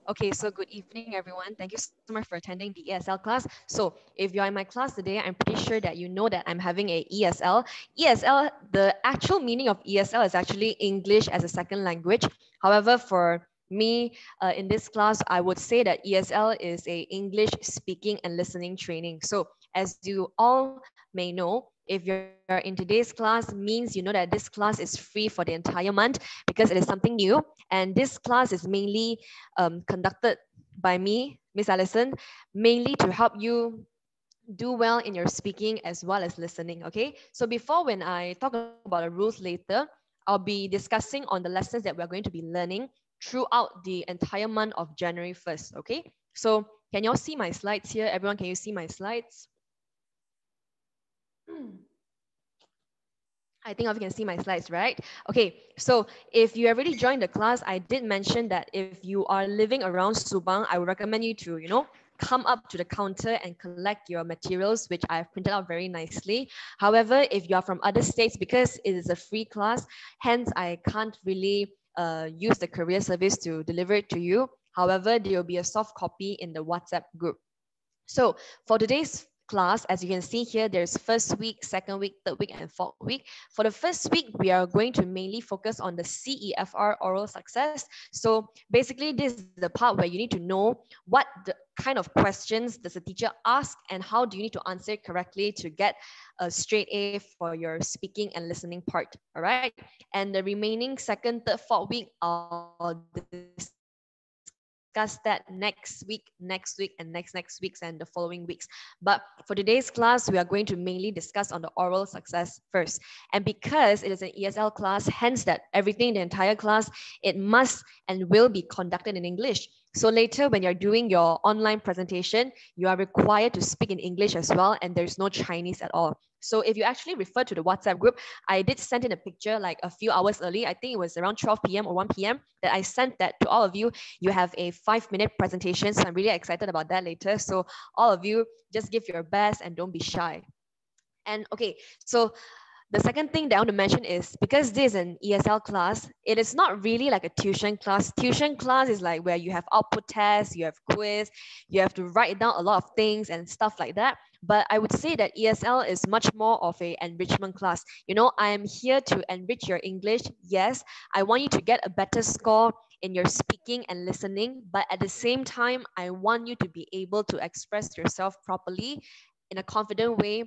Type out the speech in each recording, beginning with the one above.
Okay, so good evening, everyone. Thank you so much for attending the ESL class. So, if you're in my class today, I'm pretty sure that you know that I'm having a ESL. ESL, the actual meaning of ESL is actually English as a second language. However, for me in this class, I would say that ESL is a English speaking and listening training. So, as you all may know, if you're in today's class, means you know that this class is free for the entire month because it is something new. And this class is mainly conducted by me, Miss Allison, mainly to help you do well in your speaking as well as listening. Okay. So before when I talk about the rules later, I'll be discussing on the lessons that we're going to be learning throughout the entire month of January 1st. Okay. So can y'all see my slides here? Everyone, can you see my slides? I think you can see my slides, right? Okay, so if you already joined the class, I did mention that if you are living around Subang, I would recommend you to, come up to the counter and collect your materials, which I've printed out very nicely. However, if you are from other states, because it is a free class, hence I can't really use the career service to deliver it to you. However, there will be a soft copy in the WhatsApp group. So for today's class, as you can see here, there's first week, second week, third week, and fourth week. For the first week, we are going to mainly focus on the CEFR oral success. So basically, this is the part where you need to know what the kind of questions does the teacher ask and how do you need to answer it correctly to get a straight A for your speaking and listening part. All right. And the remaining second, third, fourth week, I'll discuss that next week, and next weeks, and the following weeks. But for today's class, we are going to mainly discuss on the oral success first. And because it is an ESL class, hence that everything, the entire class, it must and will be conducted in English. So later when you're doing your online presentation, you are required to speak in English as well, and there's no Chinese at all. So if you actually refer to the WhatsApp group, I did send in a picture like a few hours early. I think it was around 12 p.m. or 1 p.m. that I sent that to all of you. You have a 5-minute presentation. So I'm really excited about that later. So all of you just give your best and don't be shy. And okay, so the second thing that I want to mention is because this is an ESL class, it is not really like a tuition class. Tuition class is like where you have output tests, you have quiz, you have to write down a lot of things and stuff like that. But I would say that ESL is much more of a enrichment class. I am here to enrich your English. Yes, I want you to get a better score in your speaking and listening, but at the same time, I want you to be able to express yourself properly in a confident way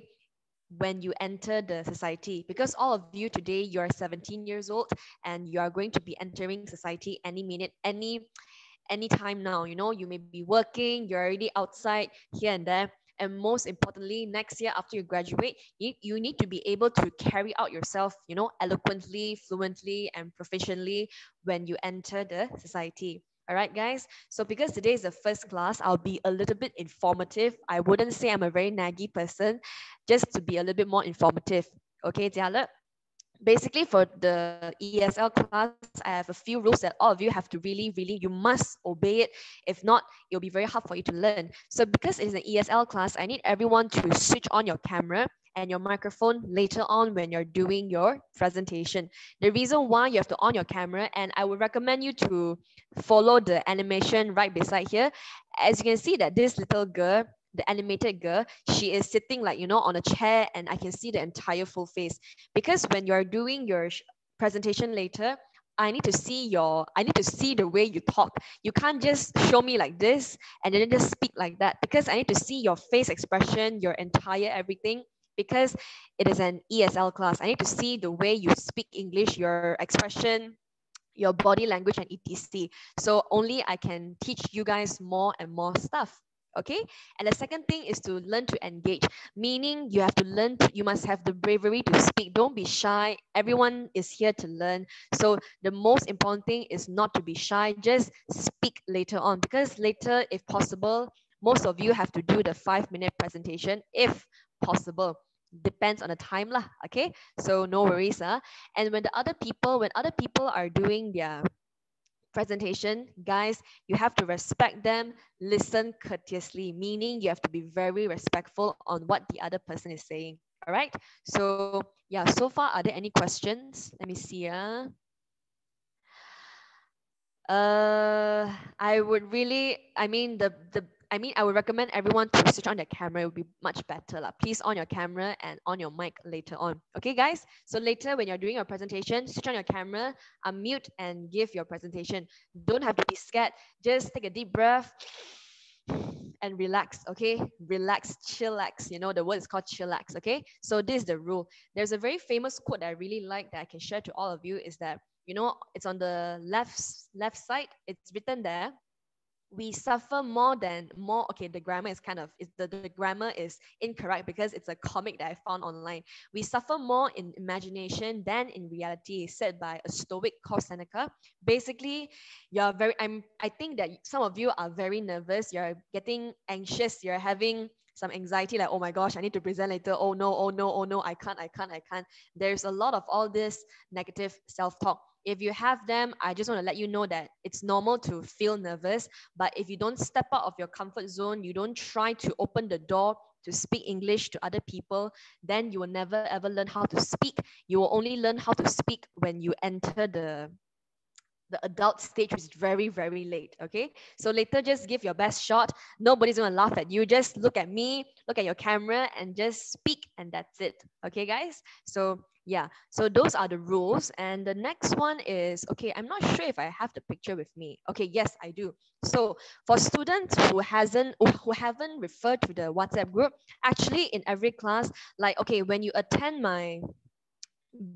when you enter the society, because all of you today, you're 17 years old and you are going to be entering society any minute, any time now. You may be working, you're already outside here and there. And most importantly, next year after you graduate, you need to be able to carry out yourself, eloquently, fluently, and proficiently when you enter the society. All right, guys. So because today is the first class, I'll be a little bit informative. I wouldn't say I'm a very naggy person, just to be a little bit more informative. Okay, Jiale? Basically for the ESL class, I have a few rules that all of you have to really, you must obey it. If not, it'll be very hard for you to learn. So because it is an ESL class, I need everyone to switch on your camera and your microphone later on when you're doing your presentation. The reason why you have to on your camera, and I would recommend you to follow the animation right beside here. As you can see that this little girl, the animated girl, she is sitting like, on a chair, and I can see the entire full face. Because when you're doing your presentation later, I need to see the way you talk. You can't just show me like this and then just speak like that, because I need to see your face expression, your entire everything, because it is an ESL class. I need to see the way you speak English, your expression, your body language, and etc. So only I can teach you guys more and more stuff. Okay. And the second thing is to learn to engage, meaning you have to learn you must have the bravery to speak. Don't be shy. Everyone is here to learn. So the most important thing is not to be shy. Just speak later on, because later, if possible, most of you have to do the 5-minute presentation if possible. Depends on the time lah. Okay, so no worries. And when other people are doing their presentation, guys, you have to respect them, listen courteously, meaning you have to be very respectful on what the other person is saying. All right. So yeah, so far, are there any questions? Let me see. Uh, I would really, I would recommend everyone to switch on their camera. It would be much better. Please on your camera and on your mic later on. Okay, guys? So later when you're doing your presentation, switch on your camera, unmute and give your presentation. Don't have to be scared. Just take a deep breath and relax, okay? Relax, chillax. You know, the word is called chillax, okay? So this is the rule. There's a very famous quote that I really like that I can share to all of you is that, you know, it's on the left side. It's written there, we suffer more. Okay, the grammar is kind of the grammar is incorrect because it's a comic that I found online. We suffer more in imagination than in reality, said by a stoic called Seneca. Basically, I think that some of you are very nervous, you're getting anxious, you're having some anxiety, like, oh my gosh, I need to present later, oh no, oh no, oh no, I can't. There's a lot of all this negative self-talk. If you have them, I just want to let you know that it's normal to feel nervous, but if you don't step out of your comfort zone, you don't try to open the door to speak English to other people, then you will never ever learn how to speak. You will only learn how to speak when you enter the adult stage, which is very, very late. Okay, so later just give your best shot. Nobody's gonna laugh at you. Just look at me, look at your camera, and just speak, and that's it. Okay, guys? So yeah, so those are the rules. And the next one is, okay, I'm not sure if I have the picture with me. Okay, yes, I do. So for students who haven't referred to the WhatsApp group, actually in every class, like, okay, when you attend my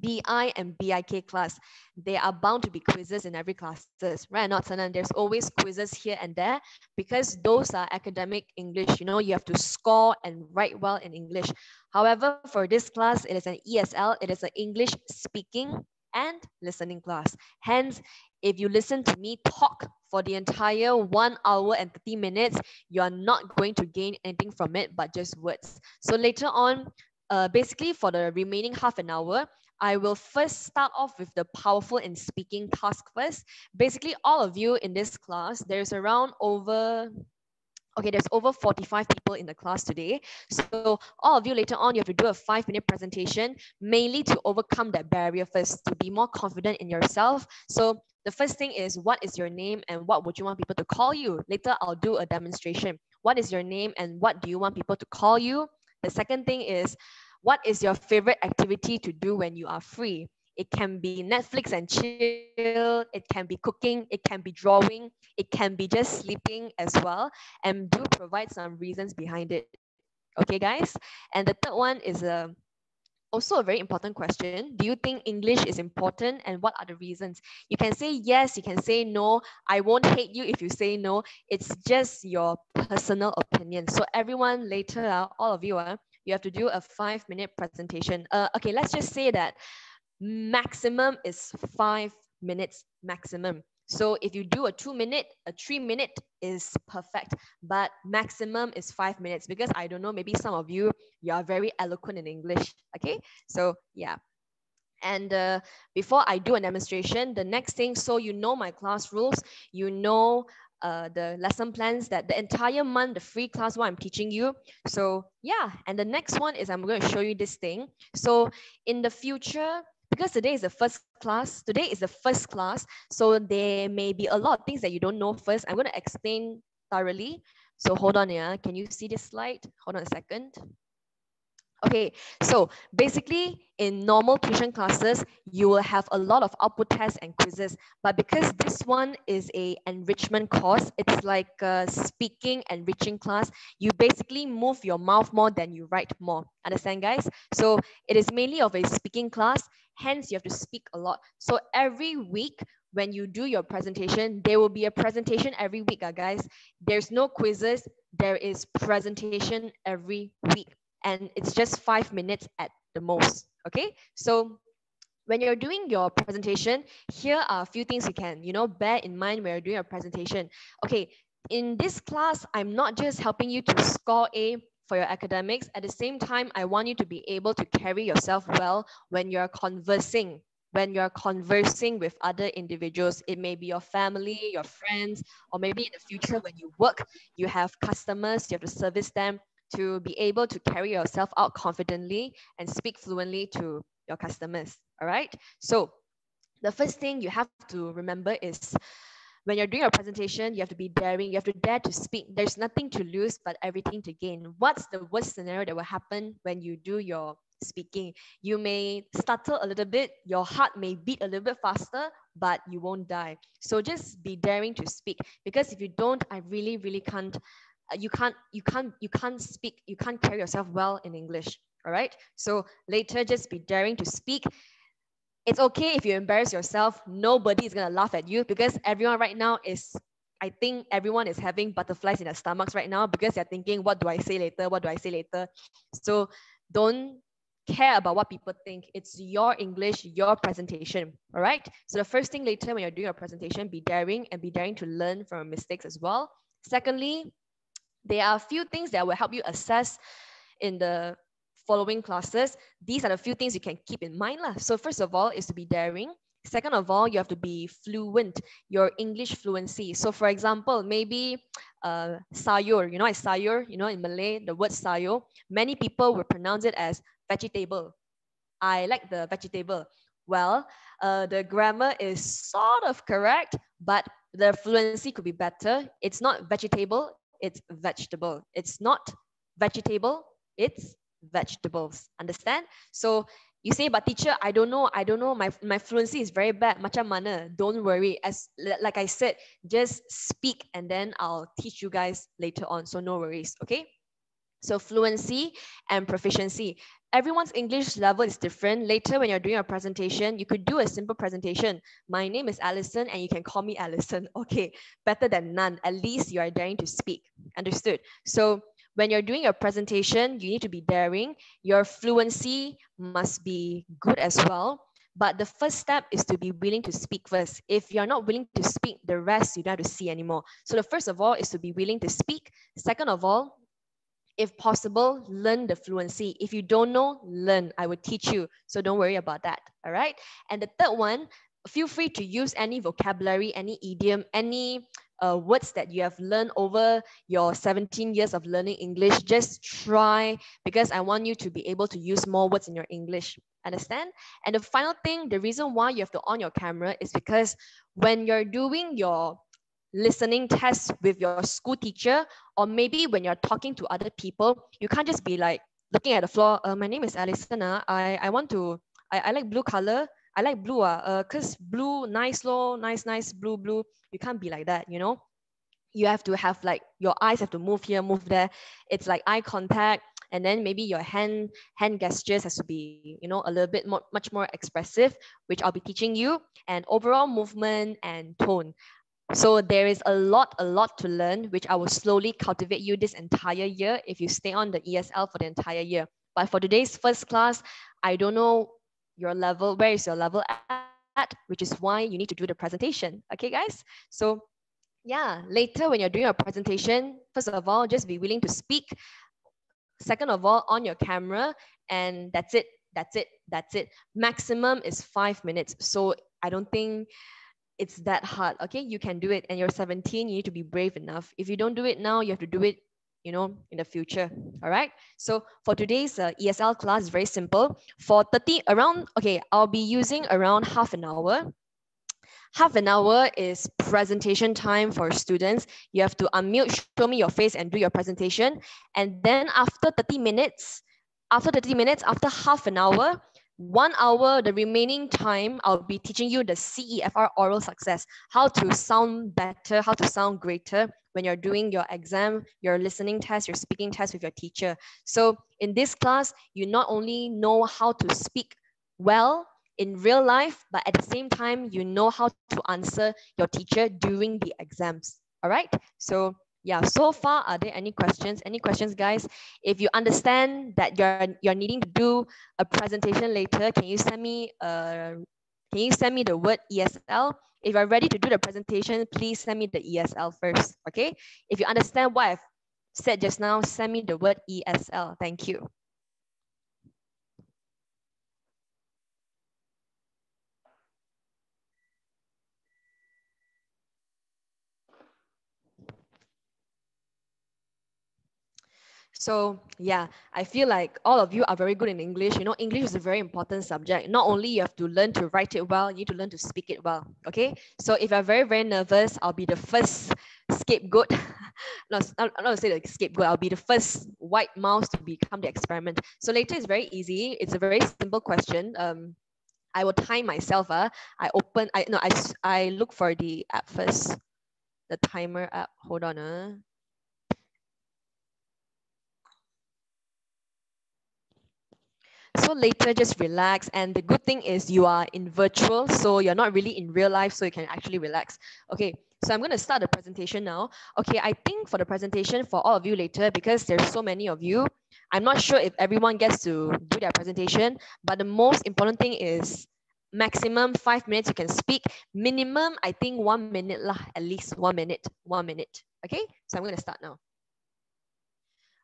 BI and BIK class, there are bound to be quizzes in every classes, right? Not Sanan, there's always quizzes here and there because those are academic English. You know, you have to score and write well in English. However, for this class, it is an ESL. It is an English speaking and listening class. Hence, if you listen to me talk for the entire 1 hour and 30 minutes, you are not going to gain anything from it but just words. So later on, basically for the remaining half an hour, I will first start off with the powerful in speaking task first. Basically, all of you in this class, there's over 45 people in the class today. So all of you later on, you have to do a 5-minute presentation, mainly to overcome that barrier first, to be more confident in yourself. So the first thing is, what is your name and what would you want people to call you? Later, I'll do a demonstration. What is your name and what do you want people to call you? The second thing is, what is your favorite activity to do when you are free? It can be Netflix and chill, it can be cooking, it can be drawing, it can be just sleeping as well. And do provide some reasons behind it. Okay, guys? And the third one is also a very important question. Do you think English is important and what are the reasons? You can say yes, you can say no. I won't hate you if you say no. It's just your personal opinion. So everyone later, all of you, you have to do a 5-minute presentation. Okay, let's just say that maximum is 5 minutes maximum. So if you do a 2-minute, a 3-minute is perfect, but maximum is 5 minutes because I don't know, maybe some of you are very eloquent in English. Okay, so yeah. And before I do a demonstration, the next thing, so you know my class rules, you know the lesson plans, that the entire month, the free class, what I'm teaching you. So yeah, and the next one is I'm going to show you this thing. So in the future, because today is the first class, so there may be a lot of things that you don't know first. I'm going to explain thoroughly. So hold on, yeah. Can you see this slide? Hold on a second. Okay, so basically in normal tuition classes, you will have a lot of output tests and quizzes, but because this one is a enrichment course, it's like a speaking enriching class. You basically move your mouth more than you write more. Understand, guys? So it is mainly of a speaking class, hence you have to speak a lot. So every week when you do your presentation, there will be a presentation every week, guys. There's no quizzes, there is presentation every week. And it's just 5 minutes at the most, okay? So when you're doing your presentation, here are a few things you can, bear in mind when you're doing a presentation. Okay, in this class, I'm not just helping you to score A for your academics. At the same time, I want you to be able to carry yourself well when you're conversing. When you're conversing with other individuals, it may be your family, your friends, or maybe in the future when you work, you have customers, you have to service them, to be able to carry yourself out confidently and speak fluently to your customers. All right. So the first thing you have to remember is When you're doing a presentation, you have to be daring. You have to dare to speak. There's nothing to lose, but everything to gain. What's the worst scenario that will happen when you do your speaking? You may stutter a little bit. Your heart may beat a little bit faster, but you won't die. So just be daring to speak. Because if you don't, I really, really can't. You can't speak. You can't carry yourself well in English. All right. So later, just be daring to speak. It's okay if you embarrass yourself. Nobody is gonna laugh at you because everyone right now is, I think everyone is having butterflies in their stomachs right now because they're thinking, what do I say later? What do I say later? So don't care about what people think. It's your English, your presentation. All right. So the first thing later when you're doing a presentation, be daring and be daring to learn from mistakes as well. Secondly, there are a few things that will help you assess in the following classes. These are the few things you can keep in mind lah. So first of all is to be daring. Second of all, you have to be fluent, your English fluency. So for example, maybe sayur, you know, it's sayur, you know, in Malay, the word sayur, many people will pronounce it as vegetable. I like the vegetable. Well, the grammar is sort of correct, but the fluency could be better. It's not vegetable, it's vegetable. It's not vegetable, it's vegetables. Understand? So you say, but teacher, I don't know. My fluency is very bad. Macam mana? Don't worry. As like I said, just speak and then I'll teach you guys later on. So no worries. Okay. So fluency and proficiency. Everyone's English level is different. Later, when you're doing a presentation, you could do a simple presentation. My name is Alison and you can call me Alison. Okay, better than none. At least you are daring to speak. Understood? So when you're doing a presentation, you need to be daring. Your fluency must be good as well. But the first step is to be willing to speak first. If you're not willing to speak, the rest you don't have to see anymore. So the first of all is to be willing to speak. Second of all, if possible, learn the fluency. If you don't know, learn. I will teach you. So don't worry about that. All right. And the third one, feel free to use any vocabulary, any idiom, any words that you have learned over your 17 years of learning English. Just try because I want you to be able to use more words in your English. Understand? And the final thing, the reason why you have to on your camera is because when you're doing your listening test with your school teacher, or maybe when you're talking to other people, you can't just be like looking at the floor. My name is Alison. I want to, I like blue color. I like blue. Cause blue, nice, low, nice, blue. You can't be like that, you know? You have to have like your eyes have to move here, move there. It's like eye contact, and then maybe your hand gestures has to be, you know, a little bit more, much more expressive, which I'll be teaching you, and overall movement and tone. So there is a lot to learn, which I will slowly cultivate you this entire year if you stay on the ESL for the entire year. But for today's first class, I don't know your level, where is your level at, which is why you need to do the presentation. Okay, guys? So yeah, later when you're doing a presentation, first of all, just be willing to speak. Second of all, on your camera, and that's it. That's it. Maximum is 5 minutes. So I don't think it's that hard. Okay, you can do it, and you're 17. You need to be brave enough. If you don't do it now, you have to do it, you know, in the future. All right. So for today's ESL class, very simple. For 30 around, okay, I'll be using around half an hour. Half an hour is presentation time for students. You have to unmute, show me your face, and do your presentation. And then after 30 minutes, after half an hour, 1 hour, the remaining time, I'll be teaching you the CEFR oral success, how to sound better, how to sound greater when you're doing your exam, your listening test, your speaking test with your teacher. So in this class, you not only know how to speak well in real life, but at the same time, you know how to answer your teacher during the exams. All right. So yeah, so far, are there any questions? Any questions, guys? If you understand that you're needing to do a presentation later, can you send me the word ESL? If you're ready to do the presentation, please send me the ESL first. Okay. If you understand what I've said just now, send me the word ESL. Thank you. So yeah, I feel like all of you are very good in English. You know, English is a very important subject. Not only you have to learn to write it well, you need to learn to speak it well. Okay. So if you're very, very nervous, I'll be the first scapegoat. I'm not gonna say the scapegoat, I'll be the first white mouse to become the experiment. So later it's very easy. It's a very simple question. I will time myself. I open, I no, I look for the app first. The timer app. Hold on. So later, just relax. And the good thing is you are in virtual, so you're not really in real life, so you can actually relax. Okay, so I'm going to start the presentation now. Okay, I think for the presentation for all of you later, because there's so many of you, I'm not sure if everyone gets to do their presentation, but the most important thing is maximum 5 minutes you can speak. Minimum, I think 1 minute lah, at least 1 minute, 1 minute. Okay, so I'm going to start now.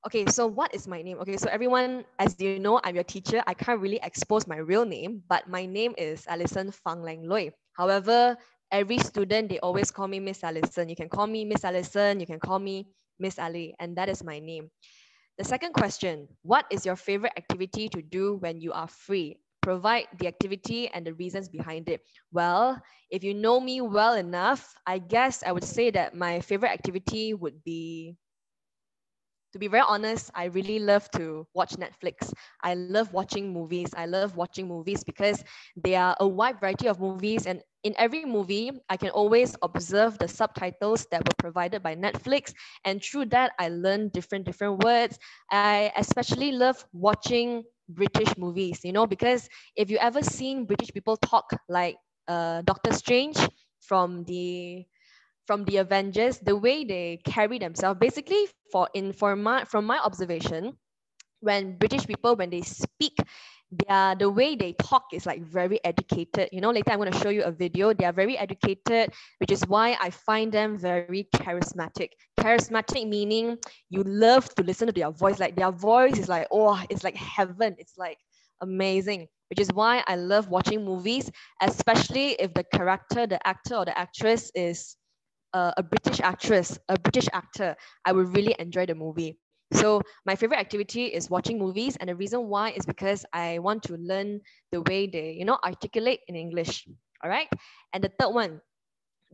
Okay, so what is my name? Okay, so everyone, as you know, I'm your teacher. I can't really expose my real name, but my name is Alison Fang Lang Loi. However, every student, they always call me Miss Alison. You can call me Miss Alison, you can call me Miss Ali, and that is my name. The second question, what is your favorite activity to do when you are free? Provide the activity and the reasons behind it. Well, if you know me well enough, I guess I would say that my favorite activity would be, to be very honest, I really love to watch Netflix. I love watching movies. I love watching movies because there are a wide variety of movies, and in every movie, I can always observe the subtitles that were provided by Netflix, and through that, I learn different words. I especially love watching British movies, you know, because if you ever seen British people talk like Doctor Strange from the Avengers, the way they carry themselves, basically from my observation, when British people, when they speak, the way they talk is like very educated. You know, later I'm going to show you a video. They are very educated, which is why I find them very charismatic. Charismatic meaning you love to listen to their voice. Like their voice is like, oh, it's like heaven. It's like amazing. Which is why I love watching movies, especially if the character, the actor or the actress is a British actress, a British actor, I would really enjoy the movie. So my favorite activity is watching movies, and the reason why is because I want to learn the way they, you know, articulate in English. All right. And the third one,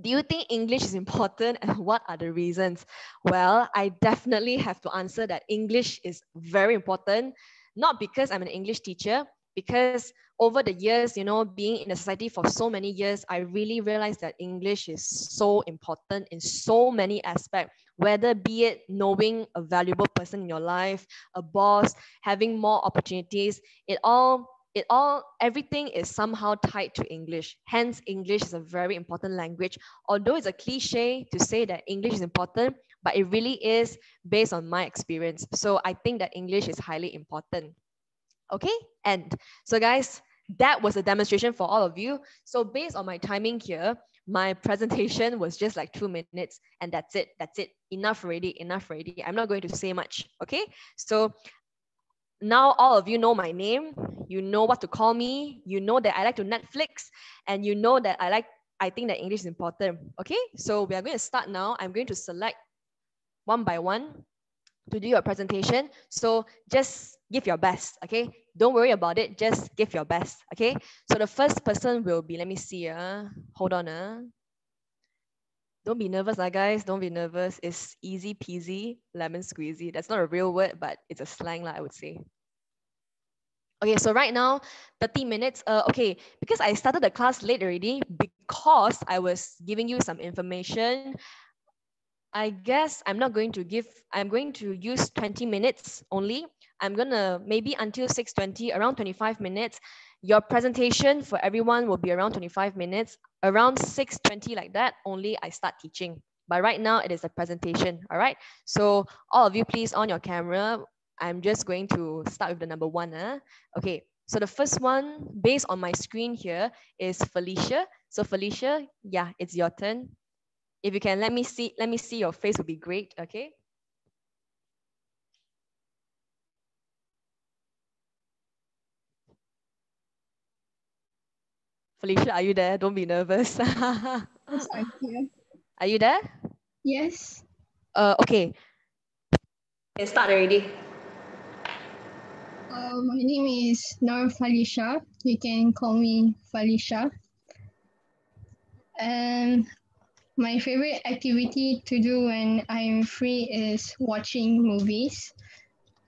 do you think English is important and what are the reasons? Well, I definitely have to answer that English is very important, not because I'm an English teacher, because over the years, you know, being in the society for so many years, I really realized that English is so important in so many aspects, whether be it knowing a valuable person in your life, a boss, having more opportunities, everything is somehow tied to English. Hence, English is a very important language. Although it's a cliche to say that English is important, but it really is based on my experience. So I think that English is highly important. Okay, and so guys, that was a demonstration for all of you. So based on my timing here, my presentation was just like 2 minutes, and that's it. That's it. Enough already. Enough already. I'm not going to say much. Okay, so now all of you know my name, you know what to call me, you know that I like to Netflix, and you know that I think that English is important. Okay, so we are going to start now. I'm going to select one by one to do your presentation. So just give your best, okay? Don't worry about it, just give your best, okay? So the first person will be, let me see, hold on. Don't be nervous, guys, don't be nervous. It's easy peasy, lemon squeezy. That's not a real word, but it's a slang, I would say. Okay, so right now, 30 minutes. Okay, because I started the class late already, because I was giving you some information, I guess I'm going to use 20 minutes only. I'm gonna maybe until 6:20, around 25 minutes. Your presentation for everyone will be around 25 minutes. Around 6:20 like that, only I start teaching. But right now it is a presentation, all right? So all of you please on your camera. I'm just going to start with the number one. Okay, so the first one based on my screen here is Felicia. So Felicia, yeah, it's your turn. If you can let me see your face would be great, okay? Felicia, are you there? Don't be nervous. Yes, I'm here. Are you there? Yes. Okay. Can start already. My name is Nur Falisha. You can call me Falisha. And my favorite activity to do when I'm free is watching movies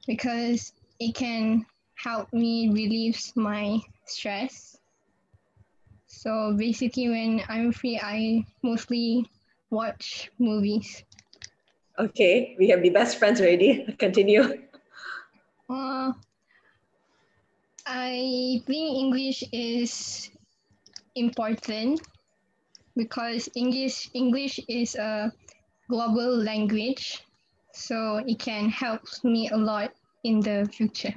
because it can help me relieve my stress. So basically, when I'm free, I mostly watch movies. Okay, we have the best friends already. Continue. Uh, I think English is important because English is a global language, so it can help me a lot in the future.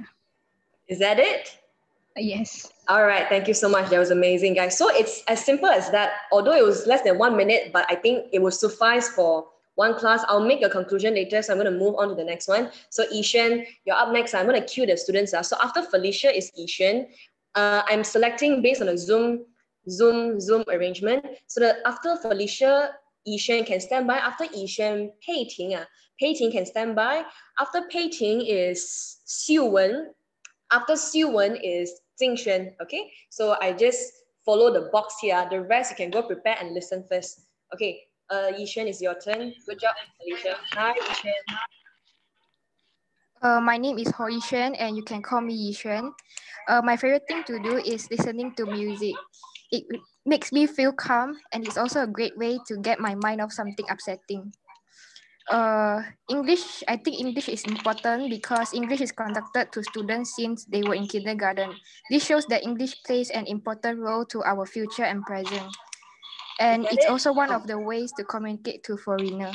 Is that it? Yes. All right, thank you so much. That was amazing, guys. So it's as simple as that. Although it was less than 1 minute, but I think it will suffice for one class. I'll make a conclusion later, so I'm going to move on to the next one. So Ishan, you're up next. I'm going to cue the students. So after Felicia is Ishan. I'm selecting based on a Zoom arrangement. So that after Felicia, Ishan can stand by. After Ishan, Pei Ting. Pei Ting can stand by. After Pei Ting is Xiu Wen. After Siu Wen is Jing Xuan. Okay, so I just follow the box here. The rest you can go prepare and listen first. Okay, Yishan, is your turn. Good job, Alicia. Hi, Yishan. My name is Ho Yishan and you can call me Yishan. My favorite thing to do is listening to music. It makes me feel calm and it's also a great way to get my mind off something upsetting. English, I think English is important because English is conducted to students since they were in kindergarten. This shows that English plays an important role to our future and present. And that it's it? also one Oh. of the ways to communicate to foreigners.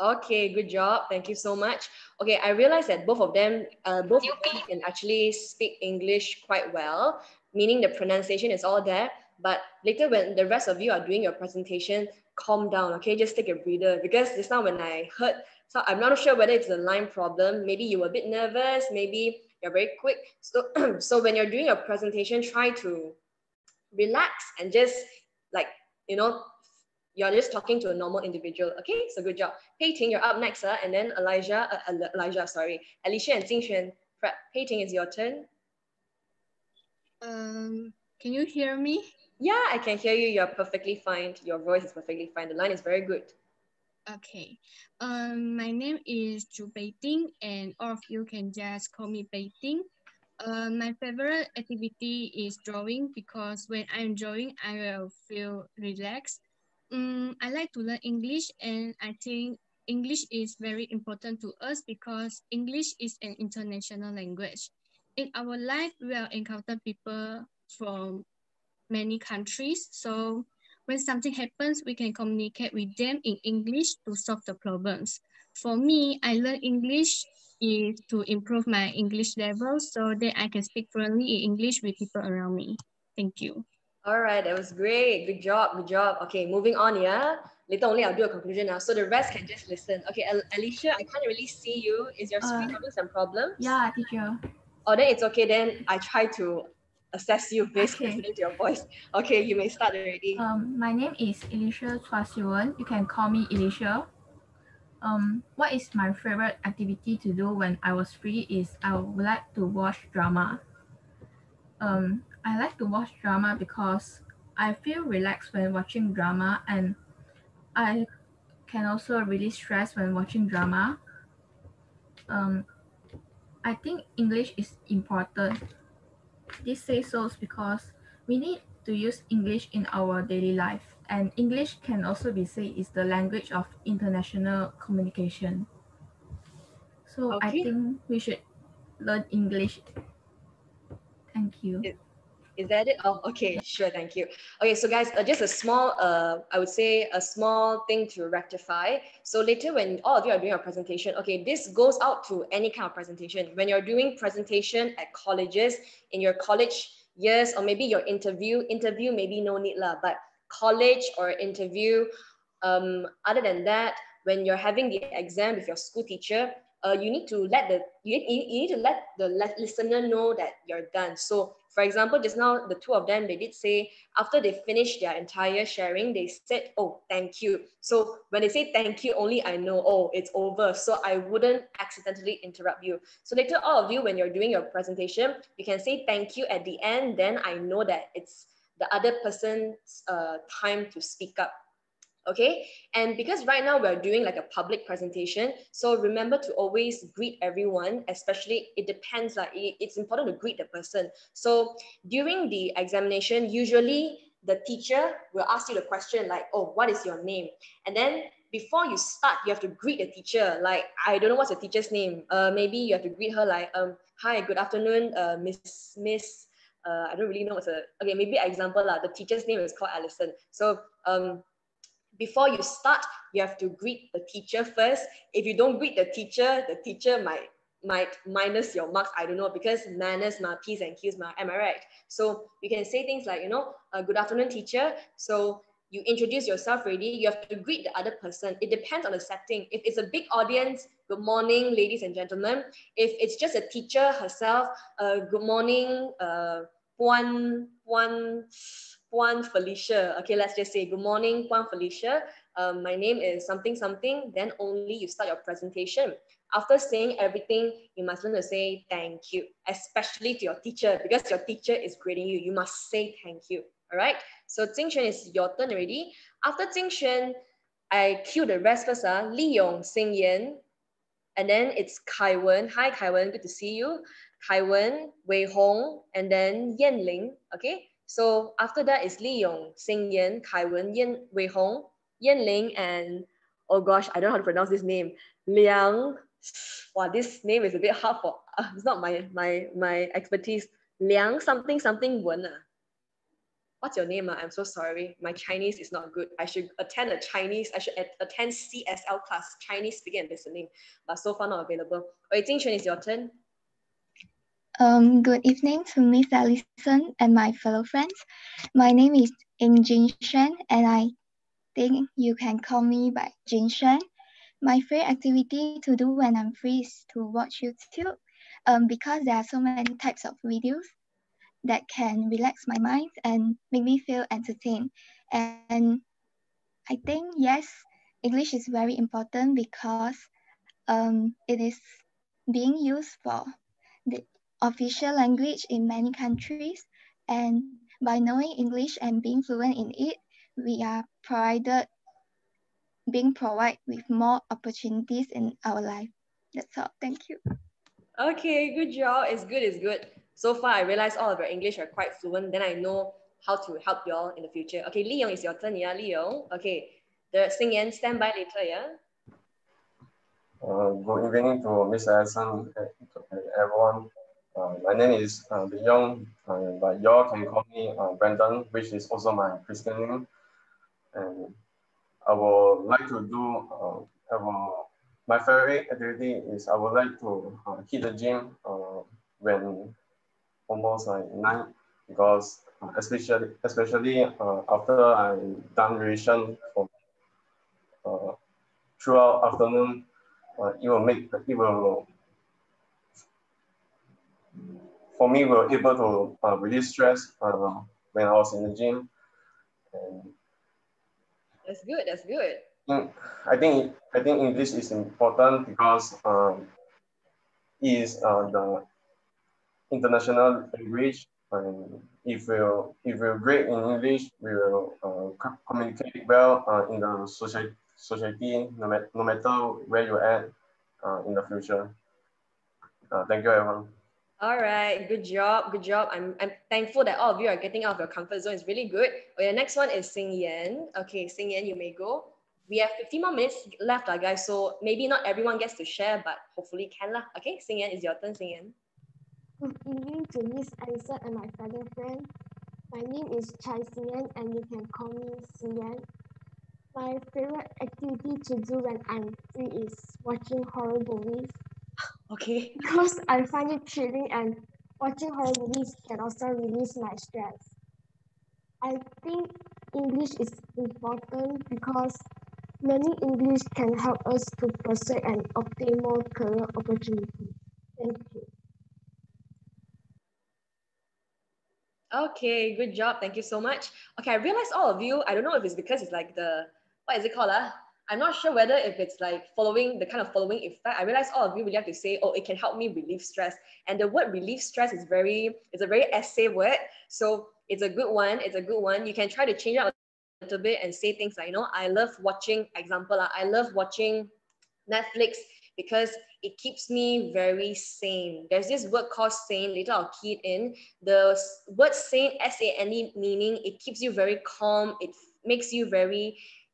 Okay, good job. Thank you so much. Okay, I realize that both of them can actually speak English quite well, meaning the pronunciation is all there. But later, when the rest of you are doing your presentation, calm down. Okay, just take a breather because just now when I heard, so I'm not sure whether it's a line problem. Maybe you were a bit nervous. Maybe you're very quick. So, so when you're doing your presentation, try to relax and just like you know you're just talking to a normal individual. Okay, so good job. Pei Ting, you're up next, and then Alicia and Jing Xuan. Pei Ting, is your turn. Can you hear me? Yeah, I can hear you. You're perfectly fine. Your voice is perfectly fine. The line is very good. Okay. My name is Chu Beiting, and all of you can just call me Beiting. My favorite activity is drawing because when I'm drawing, I will feel relaxed. I like to learn English, and I think English is very important to us because English is an international language. In our life, we will encounter people from many countries. So when something happens, we can communicate with them in English to solve the problems. For me, I learn English is to improve my English level so that I can speak fluently in English with people around me. Thank you. All right, that was great. Good job. Good job. Okay, moving on. Yeah. Later only I'll do a conclusion now, so the rest can just listen. Okay, Alicia, I can't really see you. Is your screen having some problems? Yeah, teacher. Oh, then it's okay. Then I try to assess you based on Okay. listening to your voice. Okay, you may start already. My name is Alicia Chua Siwen. You can call me Alicia. What is my favorite activity to do when I was free is I would like to watch drama. I like to watch drama because I feel relaxed when watching drama and I can also release stress when watching drama. Um, I think English is important. This says so because we need to use English in our daily life, and English can also be said is the language of international communication. So I Okay. think we should learn English. Thank you. Is that it? Oh, okay, sure, thank you. Okay, so guys, just a small, I would say a small thing to rectify. So later when all of you are doing a presentation, okay, this goes out to any kind of presentation. When you're doing presentation at colleges, in your college years, or maybe your interview maybe no need lah, but college or interview, other than that, when you're having the exam with your school teacher, you need to let the listener know that you're done. So for example, just now the two of them, they did say after they finished their entire sharing, they said, oh, thank you. So when they say thank you, only I know, oh, it's over. So I wouldn't accidentally interrupt you. So later, all of you, when you're doing your presentation, you can say thank you at the end. Then I know that it's the other person's time to speak up. Okay, and because right now we're doing like a public presentation, so remember to always greet everyone, especially it depends, like it's important to greet the person. So during the examination, usually the teacher will ask you the question like, oh, what is your name? And then before you start, you have to greet the teacher. Like, I don't know what's the teacher's name. Maybe you have to greet her like, hi, good afternoon, Miss. I don't really know what's okay, maybe example lah. The teacher's name is called Alison. So before you start, you have to greet the teacher first. If you don't greet the teacher might minus your marks. I don't know, because manners, P's and Q's, am I right? So you can say things like, good afternoon, teacher. So you introduce yourself already. You have to greet the other person. It depends on the setting. If it's a big audience, good morning, ladies and gentlemen. If it's just a teacher herself, good morning, Puan Felicia. Okay, let's just say, good morning, Puan Felicia. My name is something something. Then only you start your presentation. After saying everything, you must learn to say thank you, especially to your teacher, because your teacher is grading you. You must say thank you. All right. So Jingxuan, is your turn already. After Jingxuan, I cue the rest first. Li Yong, Xing Yan, and then it's Kai Wen. Hi, Kai Wen. Good to see you. Kai Wen, Wei Hong, and then Yan Ling. Okay. So after that is Li Yong, Xing Yan, Kai Wen, Wei Hong, Yan Ling, and oh gosh, I don't know how to pronounce this name. Liang. Wow, this name is a bit hard for. It's not my expertise. Liang something something Wen. What's your name? I'm so sorry. My Chinese is not good. I should attend attend CSL class, Chinese speaking and listening, but so far not available. Okay, Jingxuan, is your turn. Good evening to Miss Alison and my fellow friends. My name is Jing Shen, and I think you can call me by Jing Shen. My favorite activity to do when I'm free is to watch YouTube, because there are so many types of videos that can relax my mind and make me feel entertained. And I think, yes, English is very important because it is being used for the official language in many countries. And by knowing English and being fluent in it, we are being provided with more opportunities in our life. That's all. Thank you. Okay, good job. It's good, it's good. So far, I realized all of your English are quite fluent. Then I know how to help you all in the future. Okay, Li Yong, it's your turn, yeah, Li Yong. Okay, the Xing Yan, stand by later, yeah? Good evening to Miss Alison and everyone. My name is Li Yong, but you all can call me Brandon, which is also my Christian name. And I would like to do, my favorite activity is I would like to hit the gym when almost like 9, because especially after I done revision for throughout afternoon, for me, we're able to release stress when I was in the gym. And that's good, that's good. I think English is important because it is the international language. And if we're great in English, we will communicate well in the society, no matter where you're at in the future. Thank you, everyone. All right, good job, good job. I'm thankful that all of you are getting out of your comfort zone. It's really good. Okay, the next one is Xing Yan. Okay, Xing Yan, you may go. We have 15 more minutes left, guys. So maybe not everyone gets to share, but hopefully can lah. Okay, Xing Yan, is your turn, Xing Yan. Good evening to Miss Alison and my fellow friend. My name is Chai Xingyan, and you can call me Xingyan. My favorite activity to do when I'm free is watching horror movies. Okay. Because I find it thrilling, and watching horror movies can also release my stress. I think English is important because Learning English can help us to pursue and obtain more career opportunities. Thank you. Okay, good job. Thank you so much. Okay, I realized all of you, I don't know if it's because it's like the, what is it called? I'm not sure whether if it's like following the kind of following effect. I realized all of you really have to say, oh, it can help me relieve stress. And the word relieve stress is it's a very essay word. So it's a good one. It's a good one. You can try to change it out a little bit and say things like, I love watching, example, I love watching Netflix because it keeps me very sane. There's this word called sane. Later I'll key it in. The word sane, S-A-N-E, meaning it keeps you very calm. It makes you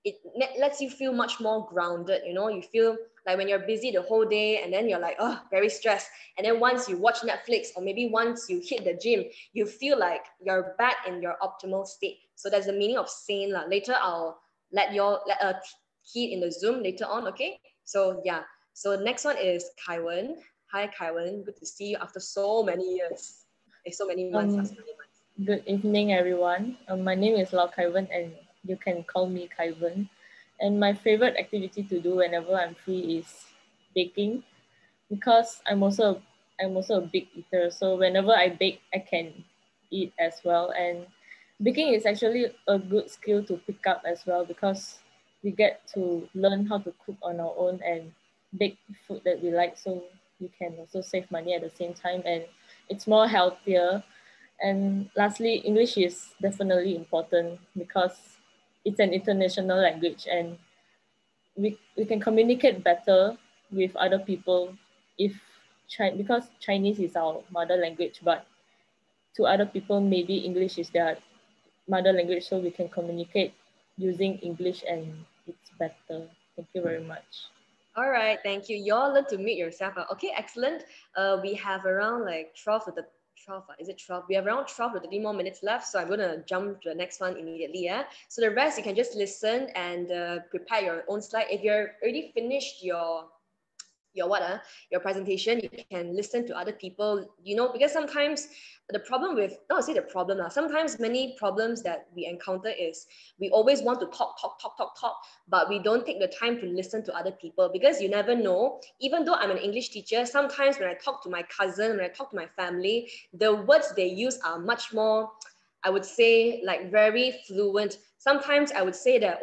it lets you feel much more grounded. You feel like when you're busy the whole day and then you're like, oh, very stressed. And then once you watch Netflix or maybe once you hit the gym, you feel like you're back in your optimal state. So that's the meaning of sane. Later I'll let key in the Zoom later on, okay? So yeah, so next one is Kaiwen. Hi Kaiwen, good to see you after so many years. So many months. Good evening, everyone. My name is Lau Kaiwen, and you can call me Kaiwen. And my favorite activity to do whenever I'm free is baking, because I'm also a big eater. So whenever I bake, I can eat as well. And baking is actually a good skill to pick up as well, because we get to learn how to cook on our own and bake food that we like. So we can also save money at the same time, and it's more healthier. And lastly, English is definitely important because it's an international language, and we can communicate better with other people because Chinese is our mother language, but to other people, maybe English is their mother language, so we can communicate using English and it's better. Thank you very much. All right, thank you. You all learn to mute yourself. Okay, excellent. We have around like 12 to the 12, is it 12? We have around 12 to 30 more minutes left, so I'm going to jump to the next one immediately. Yeah. So the rest, you can just listen and prepare your own slide. If you're already finished your presentation, you can listen to other people, because sometimes the problem with, not to say the problem, sometimes many problems that we encounter is we always want to talk, but we don't take the time to listen to other people, because you never know. Even though I'm an English teacher, sometimes when I talk to my cousin, when I talk to my family, the words they use are much more, I would say, like very fluent. Sometimes I would say that,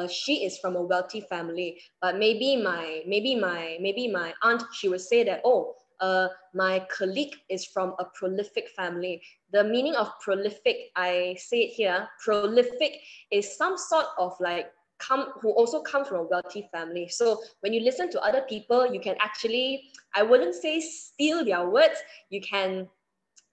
she is from a wealthy family, but maybe my aunt, she would say that, my colleague is from a prolific family. The meaning of prolific, I say it here, prolific is some sort of like who also comes from a wealthy family. So when you listen to other people, you can actually, I wouldn't say steal their words, you can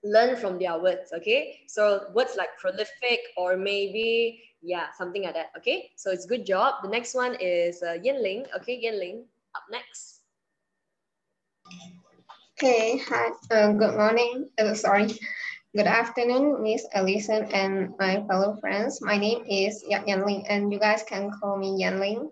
learn from their words, okay? So words like prolific or maybe, yeah, something like that, okay? So it's good job. The next one is Yinling. Okay, Yinling, up next. Okay, hi, good morning, good afternoon, Miss Alison and my fellow friends. My name is Yanling, and you guys can call me Yanling.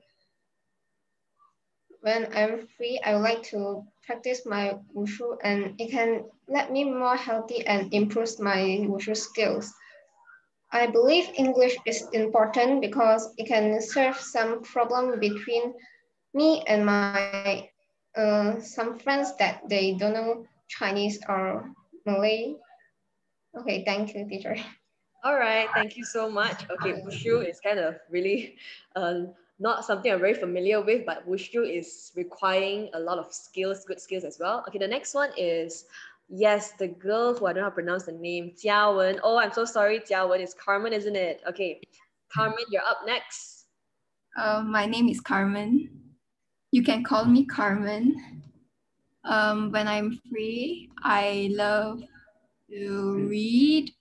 When I'm free, I would like to practice my wushu, and it can let me more healthy and improve my wushu skills. I believe English is important because it can solve some problem between me and my some friends that they don't know Chinese or Malay. Okay, thank you, teacher. All right, thank you so much. Okay, wushu is kind of really not something I'm very familiar with, but wushu is requiring a lot of skills, good skills as well. Okay, the next one is, yes, the girl who I don't know how to pronounce the name, Jiawen. Oh, I'm so sorry, Jiawen. It's Carmen, isn't it? Okay, Carmen, you're up next. My name is Carmen. You can call me Carmen. When I'm free, I love to read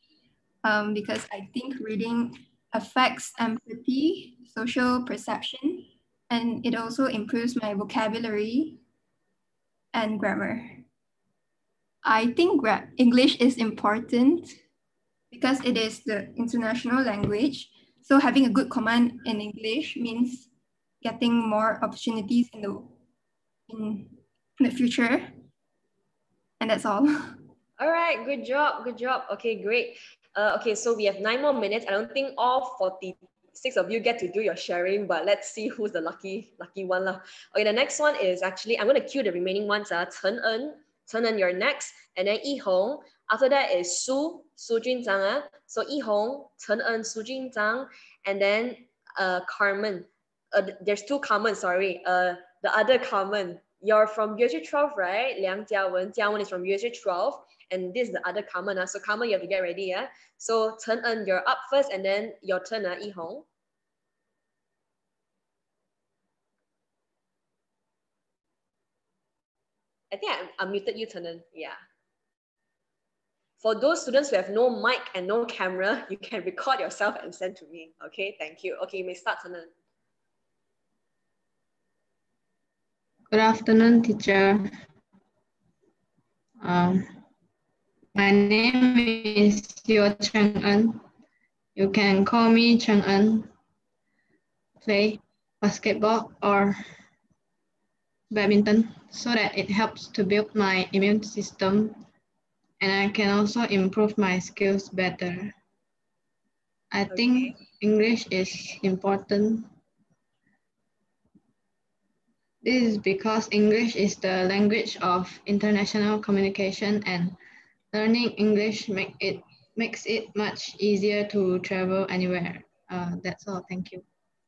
because I think reading affects empathy, social perception, and it also improves my vocabulary and grammar. I think English is important because it is the international language. So having a good command in English means getting more opportunities in the future. And that's all. All right, good job, good job. Okay, great. Okay, so we have 9 more minutes. I don't think all 42 6 of you get to do your sharing, but let's see who's the lucky one lah. Okay, the next one is actually, I'm going to cue the remaining ones. Chen En, you're next. And then Yi Hong. After that is Su Junzang. So Yi Hong, Chen En, Su Junzang. And then Carmen. There's two Carmen, sorry. The other Carmen. You're from Year 12, right? Liang Jiawen. Jiawen is from Year 12. And this is the other Carmen. So Carmen, you have to get ready. Yeah. So Chen En, you're up first, and then your turn, Yi Hong. I think I muted you, Chen En. Yeah. For those students who have no mic and no camera, you can record yourself and send to me. Okay, thank you. Okay, you may start, Chen En. Good afternoon, teacher. My name is Yeo Cheng En. You can call me Cheng En. Play basketball or badminton so that it helps to build my immune system, and I can also improve my skills better. I think English is important. This is because English is the language of international communication, and learning English makes it much easier to travel anywhere. That's all. Thank you.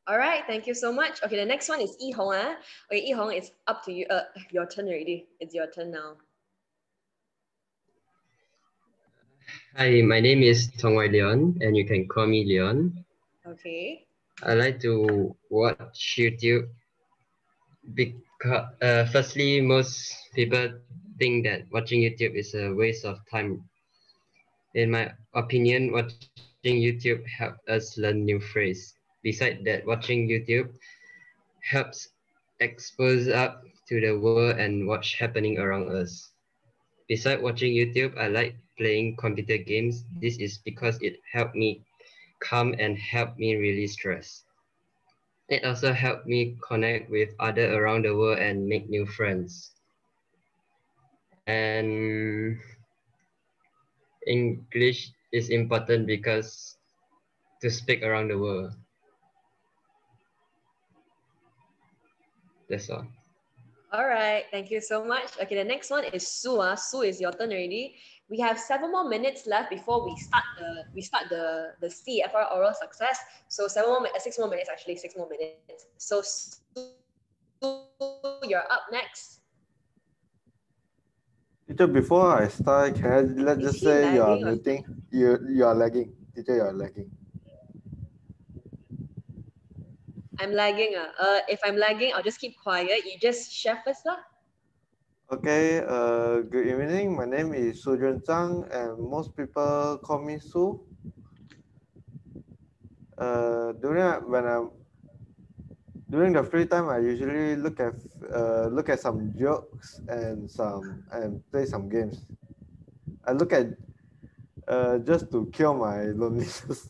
All right, thank you so much. Okay, the next one is Yi Hong. Okay, Yi Hong, it's up to you. Your turn already. It's your turn now. Hi, my name is Tongwai Leon, and you can call me Leon. Okay. I like to watch YouTube because, firstly, most people think that watching YouTube is a waste of time. In my opinion, watching YouTube helps us learn new phrases. Besides that, watching YouTube helps expose us to the world and what's happening around us. Besides watching YouTube, I like playing computer games. This is because it helped me calm and help me release stress. It also helped me connect with others around the world and make new friends. And English is important because to speak around the world. That's all. All right, thank you so much. Okay, the next one is Sue. Sue, is your turn already. We have 7 more minutes left before we start the CFR oral success. So 6 more minutes actually, 6 more minutes. So Sue, you're up next. Teacher, before I start, let's just say you are muting. You are lagging. Teacher, you are lagging. I'm lagging. If I'm lagging, I'll just keep quiet. You just share first lah. Okay. Good evening. My name is Su Junzang, and most people call me Su. During the free time, I usually look at some jokes and play some games. I look at just to cure my loneliness.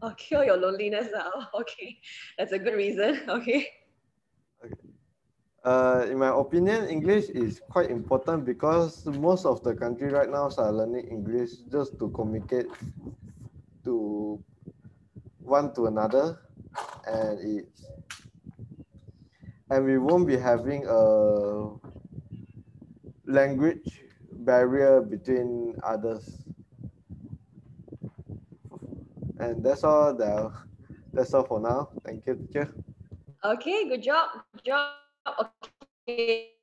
Oh, cure your loneliness. Okay, that's a good reason. Okay. In my opinion, English is quite important because most of the country right now are learning English just to communicate to one to another, and we won't be having a language barrier between others. And that's all. That's all for now. Thank you, teacher. Okay, good job. Good job. Okay,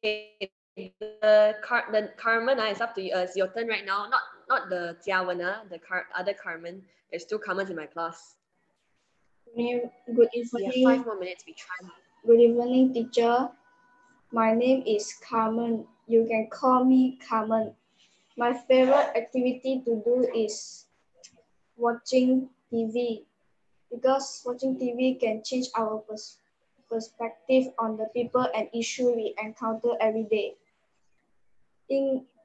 the Carmen, it's up to you. It's your turn right now. Not the Jiawen, the other Carmen. There's 2 Carmens in my class. Good evening. We have 5 more minutes. We try. Good evening, teacher. My name is Carmen. You can call me Carmen. My favorite activity to do is watching TV, because watching TV can change our perspective on the people and issues we encounter every day.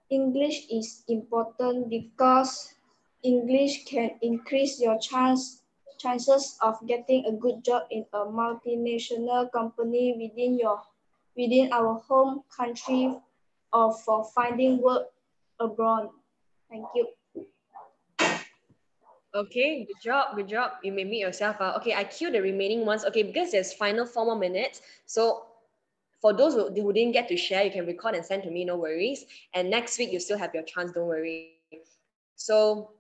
English is important because English can increase your chances of getting a good job in a multinational company within our home country, or for finding work abroad. Thank you. Okay, good job, good job. You may meet yourself. Okay, I queue the remaining ones. Okay, because there's final 4 more minutes. So for those who didn't get to share, you can record and send to me, no worries. And next week, you still have your chance, don't worry. So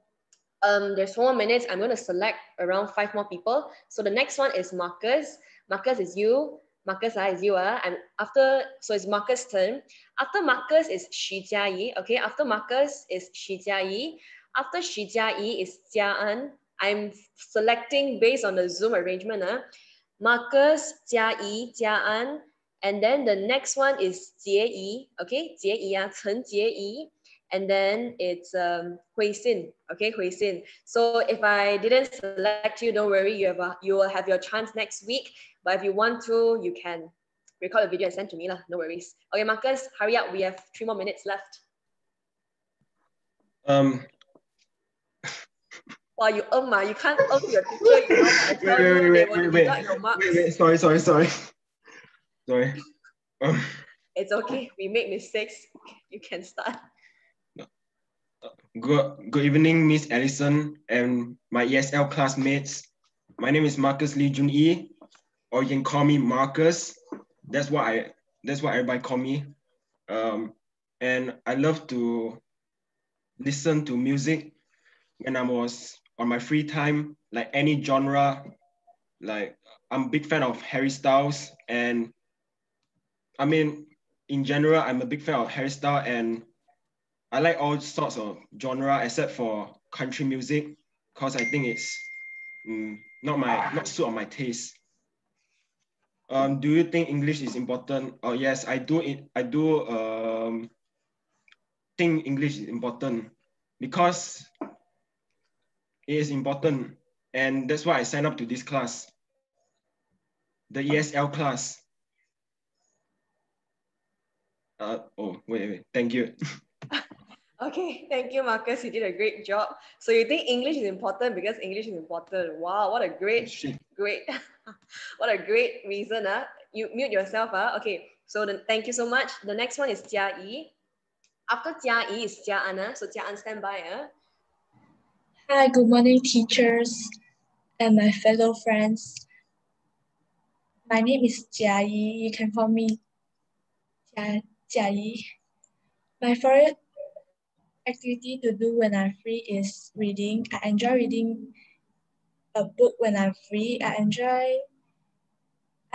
there's 4 more minutes. I'm going to select around 5 more people. So the next one is Marcus. Marcus is you. Marcus is you. And after, so it's Marcus' turn. After Marcus is Xu Jiayi. Okay, after Marcus is Xu Jiayi. After Xu Jiayi is Jia An. I'm selecting based on the Zoom arrangement. Marcus, Jia Yi, Jia An. And then the next one is Jie Yi. Okay, Jie Yi, Chen Jie Yi. And then it's Hui Xin. Okay, Hui Xin. So if I didn't select you, don't worry. You will have your chance next week. But if you want to, you can record a video and send to me lah. No worries. Okay, Marcus, hurry up. We have 3 more minutes left. Wow, you you can't to your teacher. You know, I tell you, they will deduct your marks. Sorry. It's okay. We make mistakes. You can start. Good evening, Miss Allison and my ESL classmates. My name is Marcus Lee Jun Yi, or you can call me Marcus. That's what everybody call me. And I love to listen to music when I was on my free time, like any genre. Like I'm a big fan of Harry Styles, and I mean, in general, I'm a big fan of Harry Styles, and I like all sorts of genre except for country music, because I think it's not suit on my taste. Do you think English is important? Oh yes, I do. Think English is important because it is important, and that's why I signed up to this class, the ESL class. Wait. Thank you. Okay, thank you, Marcus. You did a great job. So you think English is important because English is important. Wow, what a great, what a great reason. You mute yourself. Okay, so thank you so much. The next one is Jia Yi. After Jia Yi is Jia An. So Jia An, stand by. Hi, good morning, teachers and my fellow friends. My name is Jia Yi. You can call me Jia Yi. My favorite activity to do when I'm free is reading. I enjoy reading a book when I'm free. I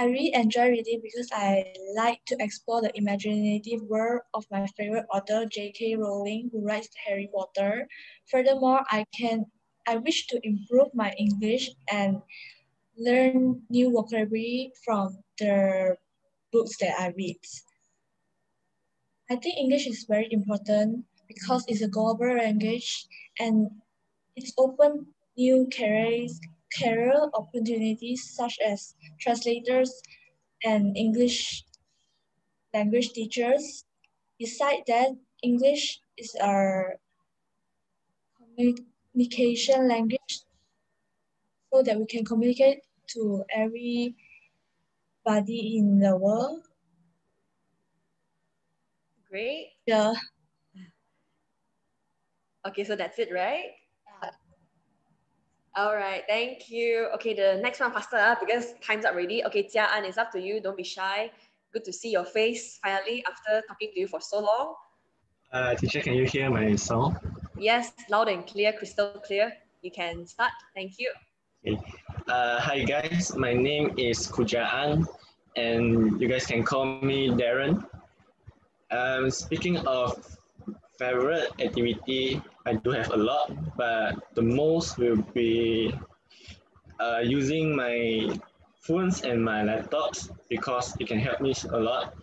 really enjoy reading because I like to explore the imaginative world of my favorite author, J.K. Rowling, who writes Harry Potter. Furthermore, I wish to improve my English and learn new vocabulary from the books that I read. I think English is very important because it's a global language and it's open new career opportunities such as translators and English language teachers. Besides that, English is our communication language so that we can communicate to everybody in the world. Great. Yeah. Okay, so that's it, right? All right, thank you. Okay, the next one faster because time's up already. Okay, Jia An, it's up to you. Don't be shy. Good to see your face finally after talking to you for so long. Teacher, can you hear my sound? Yes, loud and clear, crystal clear. You can start. Thank you. Okay. Hi guys, my name is Kujaan, and you guys can call me Darren. Speaking of favorite activity, I do have a lot, but the most will be using my phones and my laptops because it can help me a lot.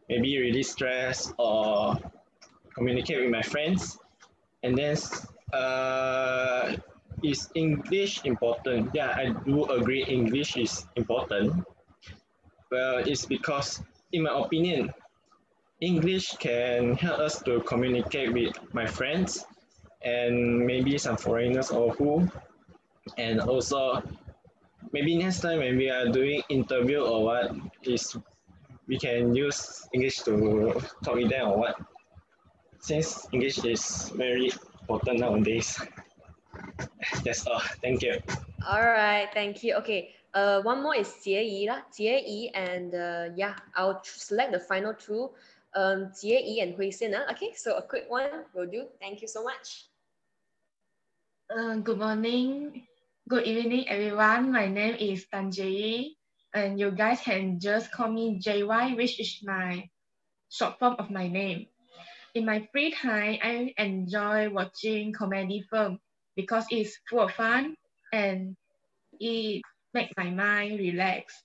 Maybe release stress or communicate with my friends. And then is English important? Yeah, I do agree English is important. Well, it's because, in my opinion, English can help us to communicate with my friends and maybe some foreigners or who. And also, maybe next time when we are doing interview or what, we can use English to talk with them or what. Since English is very important nowadays. That's all. Thank you. All right, thank you. Okay, one more is Jie Yi lah, Jie Yi, and yeah, I'll select the final two, Jie Yi and Hui Xin. Okay, so a quick one will do. Thank you so much. Good morning, good evening, everyone. My name is Tan Jie, and you guys can just call me JY, which is my short form of my name. In my free time, I enjoy watching comedy film because it's full of fun and it makes my mind relax.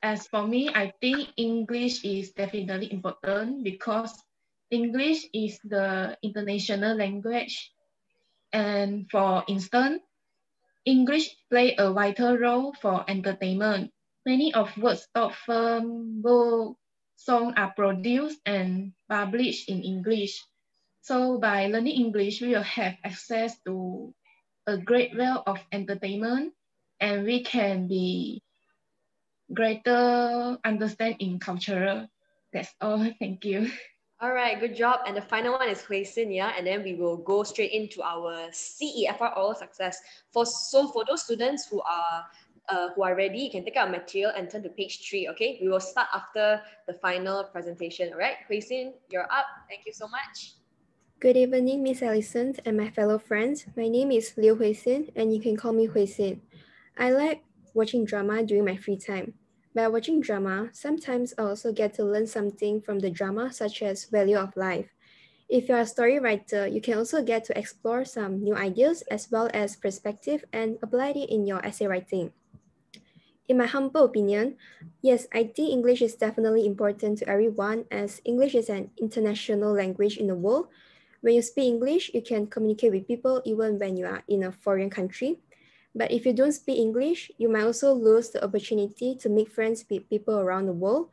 As for me, I think English is definitely important because English is the international language. And for instance, English play a vital role for entertainment. Many of words of book, songs are produced and published in English. So by learning English, we will have access to a great wealth of entertainment and we can be greater understand in culture. That's all. Thank you. All right, good job. And the final one is Hui Xin, yeah? And then we will go straight into our CEFR oral success. For those students who are ready, you can take out material and turn to page 3, okay? We will start after the final presentation, all right? Hui Xin, you're up. Thank you so much. Good evening, Miss Allison and my fellow friends. My name is Liu Huixin, and you can call me Huixin. I like watching drama during my free time. By watching drama, sometimes I also get to learn something from the drama, such as value of life. If you're a story writer, you can also get to explore some new ideas as well as perspective and apply it in your essay writing. In my humble opinion, yes, I think English is definitely important to everyone as English is an international language in the world. When you speak English, you can communicate with people even when you are in a foreign country. But if you don't speak English, you might also lose the opportunity to make friends with people around the world.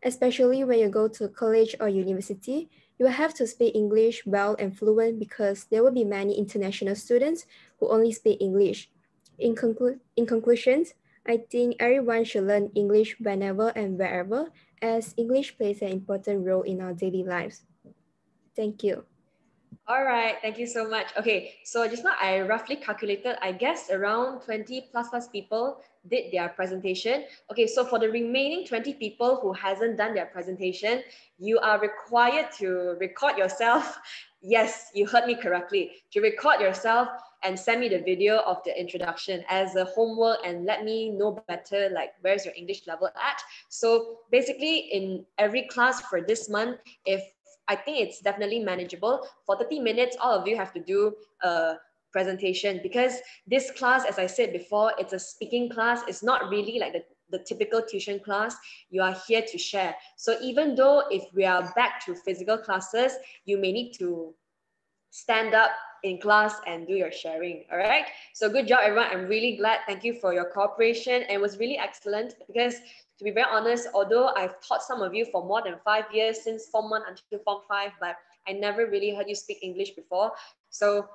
Especially when you go to college or university, you will have to speak English well and fluent because there will be many international students who only speak English. In conclusion, I think everyone should learn English whenever and wherever, as English plays an important role in our daily lives. Thank you. All right, thank you so much. Okay, so just now I roughly calculated, I guess around 20 plus people did their presentation. Okay, so for the remaining 20 people who hasn't done their presentation, you are required to record yourself. Yes, you heard me correctly. To record yourself and send me the video of the introduction as a homework and let me know better like where's your English level at. So basically in every class for this month, I think it's definitely manageable. For 30 minutes, all of you have to do a presentation because this class, as I said before, it's a speaking class. It's not really like the typical tuition class. You are here to share. So even though if we are back to physical classes, you may need to stand up in class and do your sharing. All right. So good job, everyone. I'm really glad. Thank you for your cooperation. And it was really excellent because to be very honest, although I've taught some of you for more than 5 years, since Form 1 until Form 5, but I never really heard you speak English before. So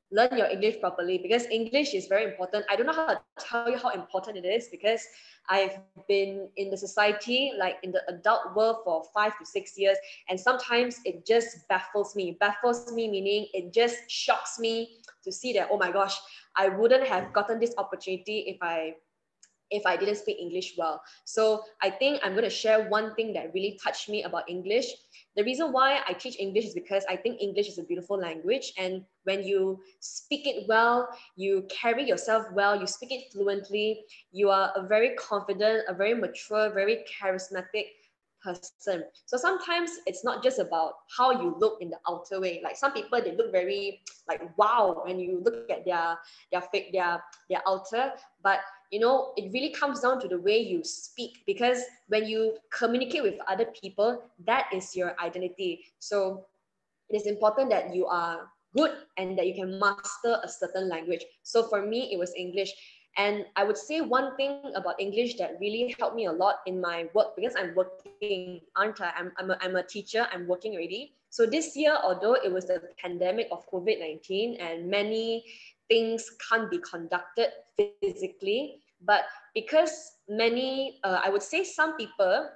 learn your English properly because English is very important. I don't know how to tell you how important it is because I've been in the society, like in the adult world for 5 to 6 years. And sometimes it just baffles me. Baffles me meaning it just shocks me to see that, oh my gosh, I wouldn't have gotten this opportunity if I didn't speak English well. So I think I'm going to share one thing that really touched me about English. The reason why I teach English is because I think English is a beautiful language. And when you speak it well, you carry yourself well, you speak it fluently, you are a very confident, a very mature, very charismatic person. So sometimes it's not just about how you look in the outer way. Like some people, they look very like wow when you look at their outer, but you know, it really comes down to the way you speak because when you communicate with other people, that is your identity. So it is important that you are good and that you can master a certain language. So for me, it was English. And I would say one thing about English that really helped me a lot in my work because I'm working, aren't I? I'm a teacher, I'm working already. So this year, although it was the pandemic of COVID-19 and many things can't be conducted physically, but because many, I would say some people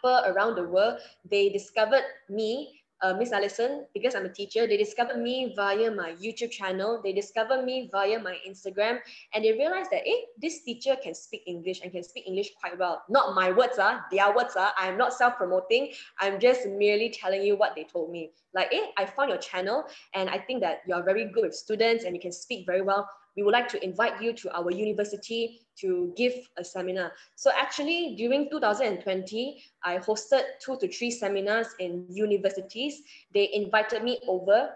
around the world, they discovered me Miss Allison, because I'm a teacher, they discovered me via my YouTube channel, they discovered me via my Instagram, and they realized that, this teacher can speak English and can speak English quite well. Not my words, their words. I'm not self-promoting. I'm just merely telling you what they told me. Like, I found your channel and I think that you're very good with students and you can speak very well. We would like to invite you to our university to give a seminar. So actually, during 2020, I hosted 2 to 3 seminars in universities. They invited me over.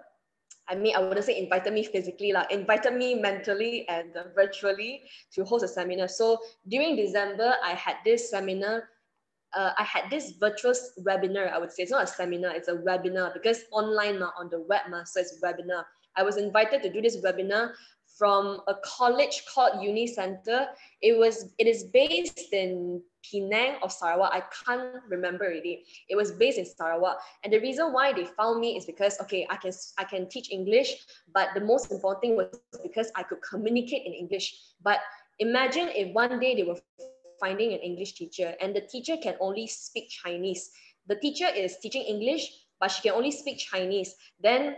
I wouldn't say invited me physically, invited me mentally and virtually to host a seminar. So during December, I had this seminar. I had this virtual webinar, I would say. It's not a seminar, it's a webinar because online on the web, so it's a webinar. I was invited to do this webinar from a college called Uni Center. It is based in Penang or Sarawak. I can't remember already. It was based in Sarawak. And the reason why they found me is because, okay, I can teach English, but the most important thing was because I could communicate in English. But imagine if one day they were finding an English teacher and the teacher can only speak Chinese. The teacher is teaching English, but she can only speak Chinese. Then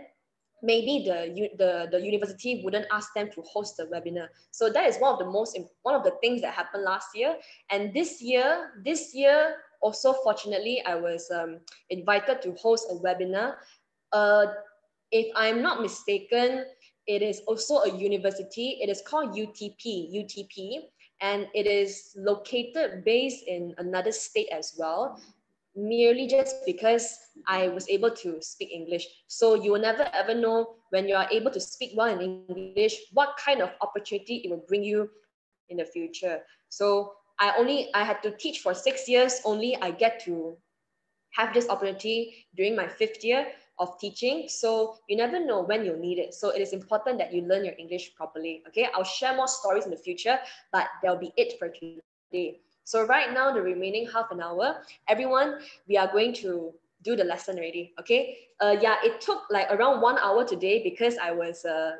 maybe the university wouldn't ask them to host the webinar. So that is one of the things that happened last year. And this year also, fortunately, I was invited to host a webinar. If I'm not mistaken, it is also a university. It is called UTP, and it is located based in another state as well, merely just because I was able to speak English. So you will never ever know when you are able to speak well in English, what kind of opportunity it will bring you in the future. So I had to teach for 6 years, only I get to have this opportunity during my 5th year of teaching. So you never know when you'll need it. So it is important that you learn your English properly. Okay, I'll share more stories in the future, but that'll be it for today. So right now, the remaining half an hour, everyone, we are going to do the lesson already. Okay, yeah, it took like around 1 hour today because I was, I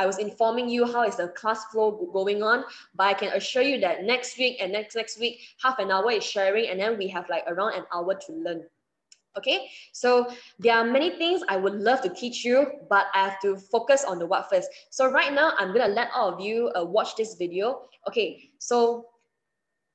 was informing you how is the class flow going on, but I can assure you that next week and next week, half an hour is sharing, and then we have like around an hour to learn. Okay, so there are many things I would love to teach you, but I have to focus on the what first. So right now, I'm gonna let all of you watch this video. Okay, so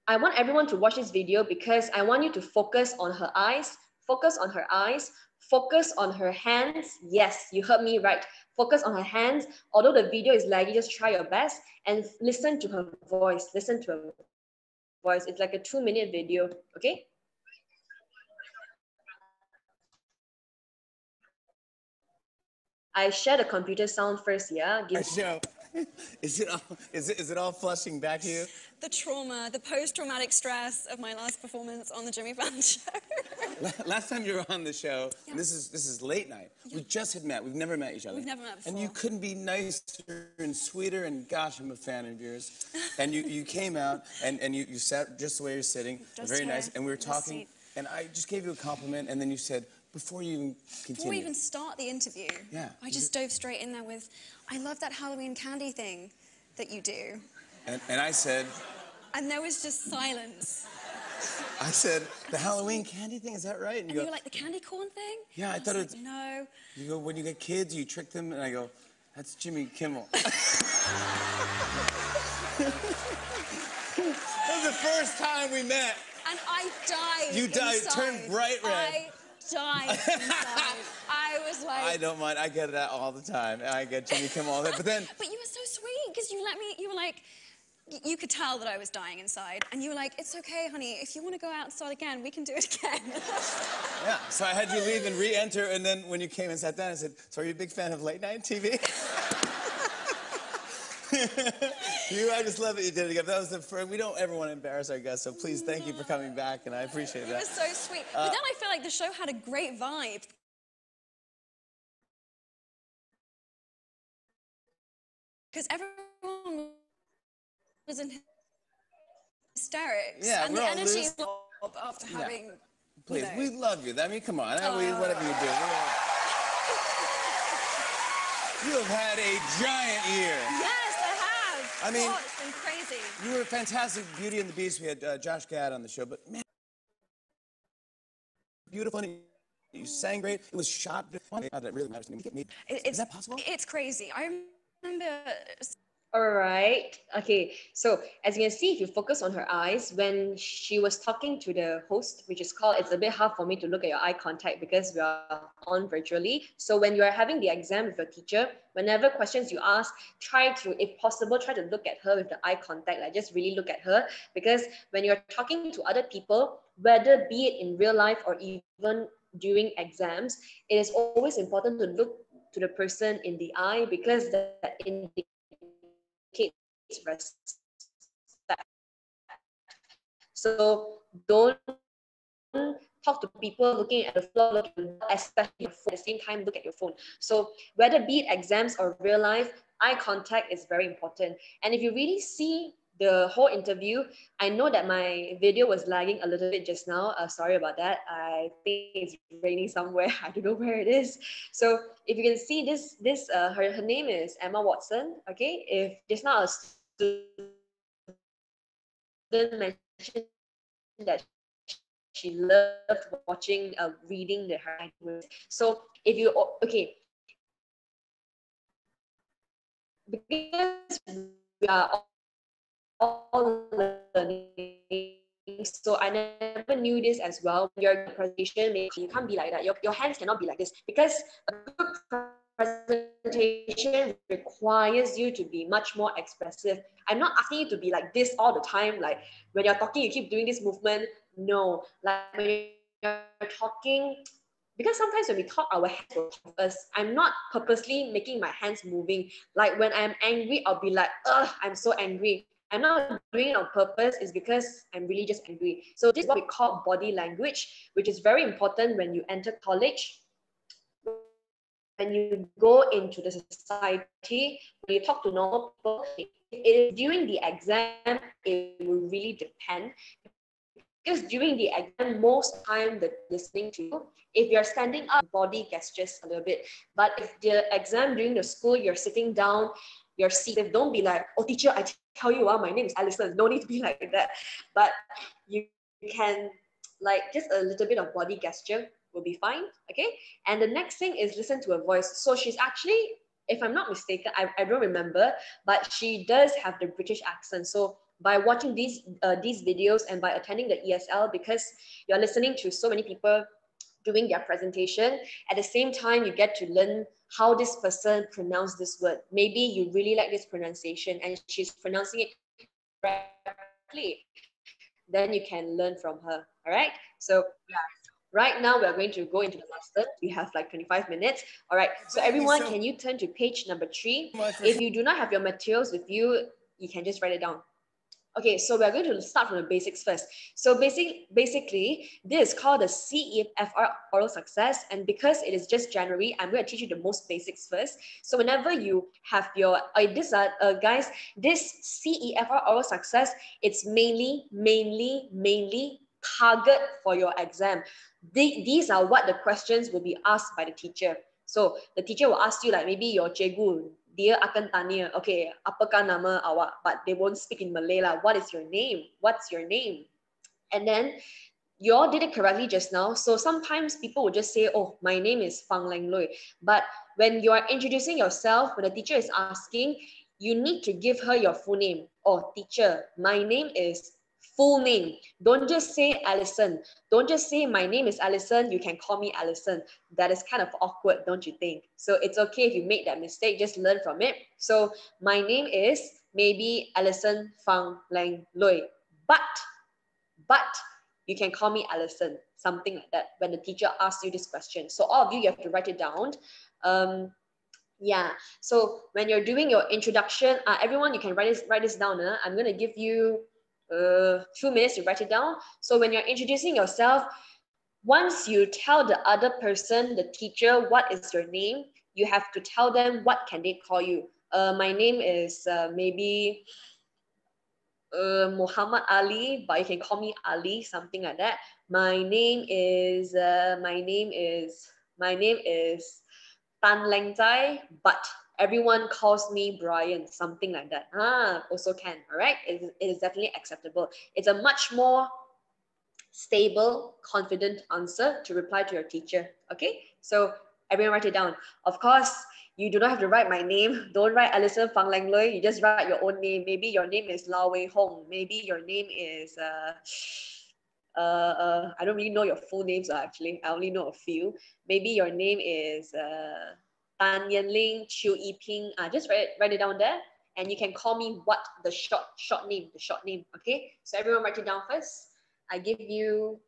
I want everyone to watch this video because I want you to focus on her eyes, focus on her eyes, focus on her hands. Yes, you heard me right. Focus on her hands. Although the video is laggy, just try your best and listen to her voice. Listen to her voice. It's like a 2-minute video, okay? I share the computer sound first, yeah? Show. Is it all flushing back to you? The trauma, the post-traumatic stress of my last performance on the Jimmy Fallon show. Last time you were on the show, yeah. This is late night. Yeah. We just had met. We've never met each other. We've never met before. And you couldn't be nicer and sweeter, and gosh, I'm a fan of yours. And you came out, and you sat just the way you're sitting, very nice, and we were talking, and I just gave you a compliment, and then you said, before you even continue. Before we even start the interview, yeah. I just dove straight in there with, I love that Halloween candy thing that you do. And I said... And there was just silence. I said, the Halloween candy thing, is that right? And you were like, the candy corn thing? Yeah, I thought it was... No. You go, when you get kids, you trick them, and I go, that's Jimmy Kimmel. That was the first time we met. And I died. You died, inside. Turned bright red. I died inside. I was like... I don't mind, I get that all the time. I get Jimmy Kimmel all the time, but then... But you were so sweet, because you let me, you were like... You could tell that I was dying inside, and you were like, it's okay, honey, if you want to go out and start again, we can do it again. Yeah, so I had you leave and re-enter, and then when you came and sat down, I said, so are you a big fan of late night TV? I just love that you did it again. That was the first, we don't ever want to embarrass our guests, so please thank you for coming back, and I appreciate that. It was so sweet. But then I feel like the show had a great vibe. Because everyone was in hysterics. Yeah, and the energy after having... Please, we love you. I mean, come on. Whatever you do. You have had a giant year. Yes, I have. I mean, it's been crazy. You were fantastic. Beauty and the Beast. We had Josh Gad on the show, but man, beautiful and you sang great. It was shot funny. That really matters to me. Is that possible? It's crazy. I remember. All right. Okay. So as you can see, if you focus on her eyes, when she was talking to the host, which is called, it's a bit hard for me to look at your eye contact because we are on virtually. So when you are having the exam with your teacher, whenever questions you ask, try to, if possible, try to look at her with the eye contact, like just really look at her. Because when you're talking to other people, whether be it in real life or even during exams, it is always important to look to the person in the eye because that indicates respect. So don't talk to people looking at the floor, look at the wall, especially your phone, at the same time look at your phone. So whether be it exams or real life, eye contact is very important. And if you really see the whole interview, I know that my video was lagging a little bit just now. Sorry about that. I think it's raining somewhere. I don't know where it is. So if you can see her name is Emma Watson. Okay, if just now a student mentioned that she loved watching, reading the handwritten. So if you, okay, because we are all learning, so I never knew this as well. When you're in a presentation, you can't be like that. Your hands cannot be like this because a good presentation requires you to be much more expressive. I'm not asking you to be like this all the time. Like when you're talking, you keep doing this movement. No, like when you're talking, because sometimes when we talk, our hands will talk to us. I'm not purposely making my hands moving. Like when I'm angry, I'll be like, ugh, I'm so angry. I'm not doing it on purpose, it's because I'm really just angry. So this is what we call body language, which is very important when you enter college, when you go into the society, when you talk to normal people. It is during the exam, it will really depend. Because during the exam, most time the listening to you, if you're standing up, body gestures a little bit. But if the exam during the school, you're sitting down, you're seated, don't be like, oh teacher, I tell you, my name is Alison. No need to be like that. But you can like just a little bit of body gesture will be fine. Okay. And the next thing is listen to her voice. So she's actually, if I'm not mistaken, I don't remember, but she does have the British accent. So by watching these videos and by attending the ESL, because you're listening to so many people doing their presentation, at the same time you get to learn how this person pronounced this word. Maybe you really like this pronunciation and she's pronouncing it correctly, then you can learn from her. All right, so yeah. Right now, we're going to go into the lesson. We have like 25 minutes. All right, so everyone, can you turn to page number 3? If you do not have your materials with you, you can just write it down. Okay, so we're going to start from the basics first. So basically, this is called the CEFR oral success. And because it is just January, I'm going to teach you the most basics first. So whenever you have your, guys, this CEFR oral success, it's mainly target for your exam. These are what the questions will be asked by the teacher. So the teacher will ask you like maybe your cikgu, dia akan tanya, okay, apakah nama awak? But they won't speak in Malay lah. What is your name? What's your name? And then you all did it correctly just now. So sometimes people will just say, oh, my name is Fang Leng Lui. But when you are introducing yourself, when the teacher is asking, you need to give her your full name. Oh, teacher, my name is full name. Don't just say Alison. Don't just say my name is Alison. You can call me Alison. That is kind of awkward, don't you think? So it's okay if you make that mistake. Just learn from it. So my name is maybe Alison Fang Leng Lui. But you can call me Alison, something like that, when the teacher asks you this question. So all of you have to write it down. Yeah, so when you're doing your introduction, everyone, you can write this down. I'm going to give you 2 minutes to write it down. So when you're introducing yourself, once you tell the other person, the teacher, what is your name, you have to tell them what can they call you. My name is maybe Muhammad Ali, but you can call me Ali, something like that. My name is Tan Leng Zai, but everyone calls me Brian, something like that. Also can, all right? It is definitely acceptable. It's a much more stable, confident answer to reply to your teacher. Okay, so everyone write it down. Of course, you do not have to write my name. Don't write Alison Fang Lang Lui. You just write your own name. Maybe your name is Lau Wei Hong. Maybe your name is I don't really know your full names actually. I only know a few. Maybe your name is Tan Yan Ling, Chiu Yiping. Just write it down there, and you can call me what the short name. Okay. So everyone write it down first. I give you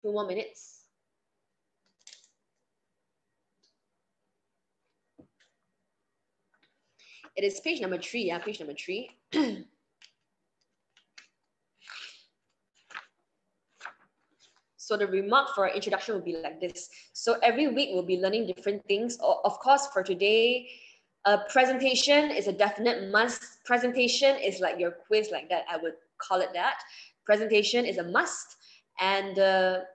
2 more minutes. It is page number 3. Yeah, page number 3. So the remark for our introduction will be like this. So every week we'll be learning different things. Of course, for today, a presentation is a definite must. Presentation is like your quiz, like that. I would call it that. Presentation is a must. And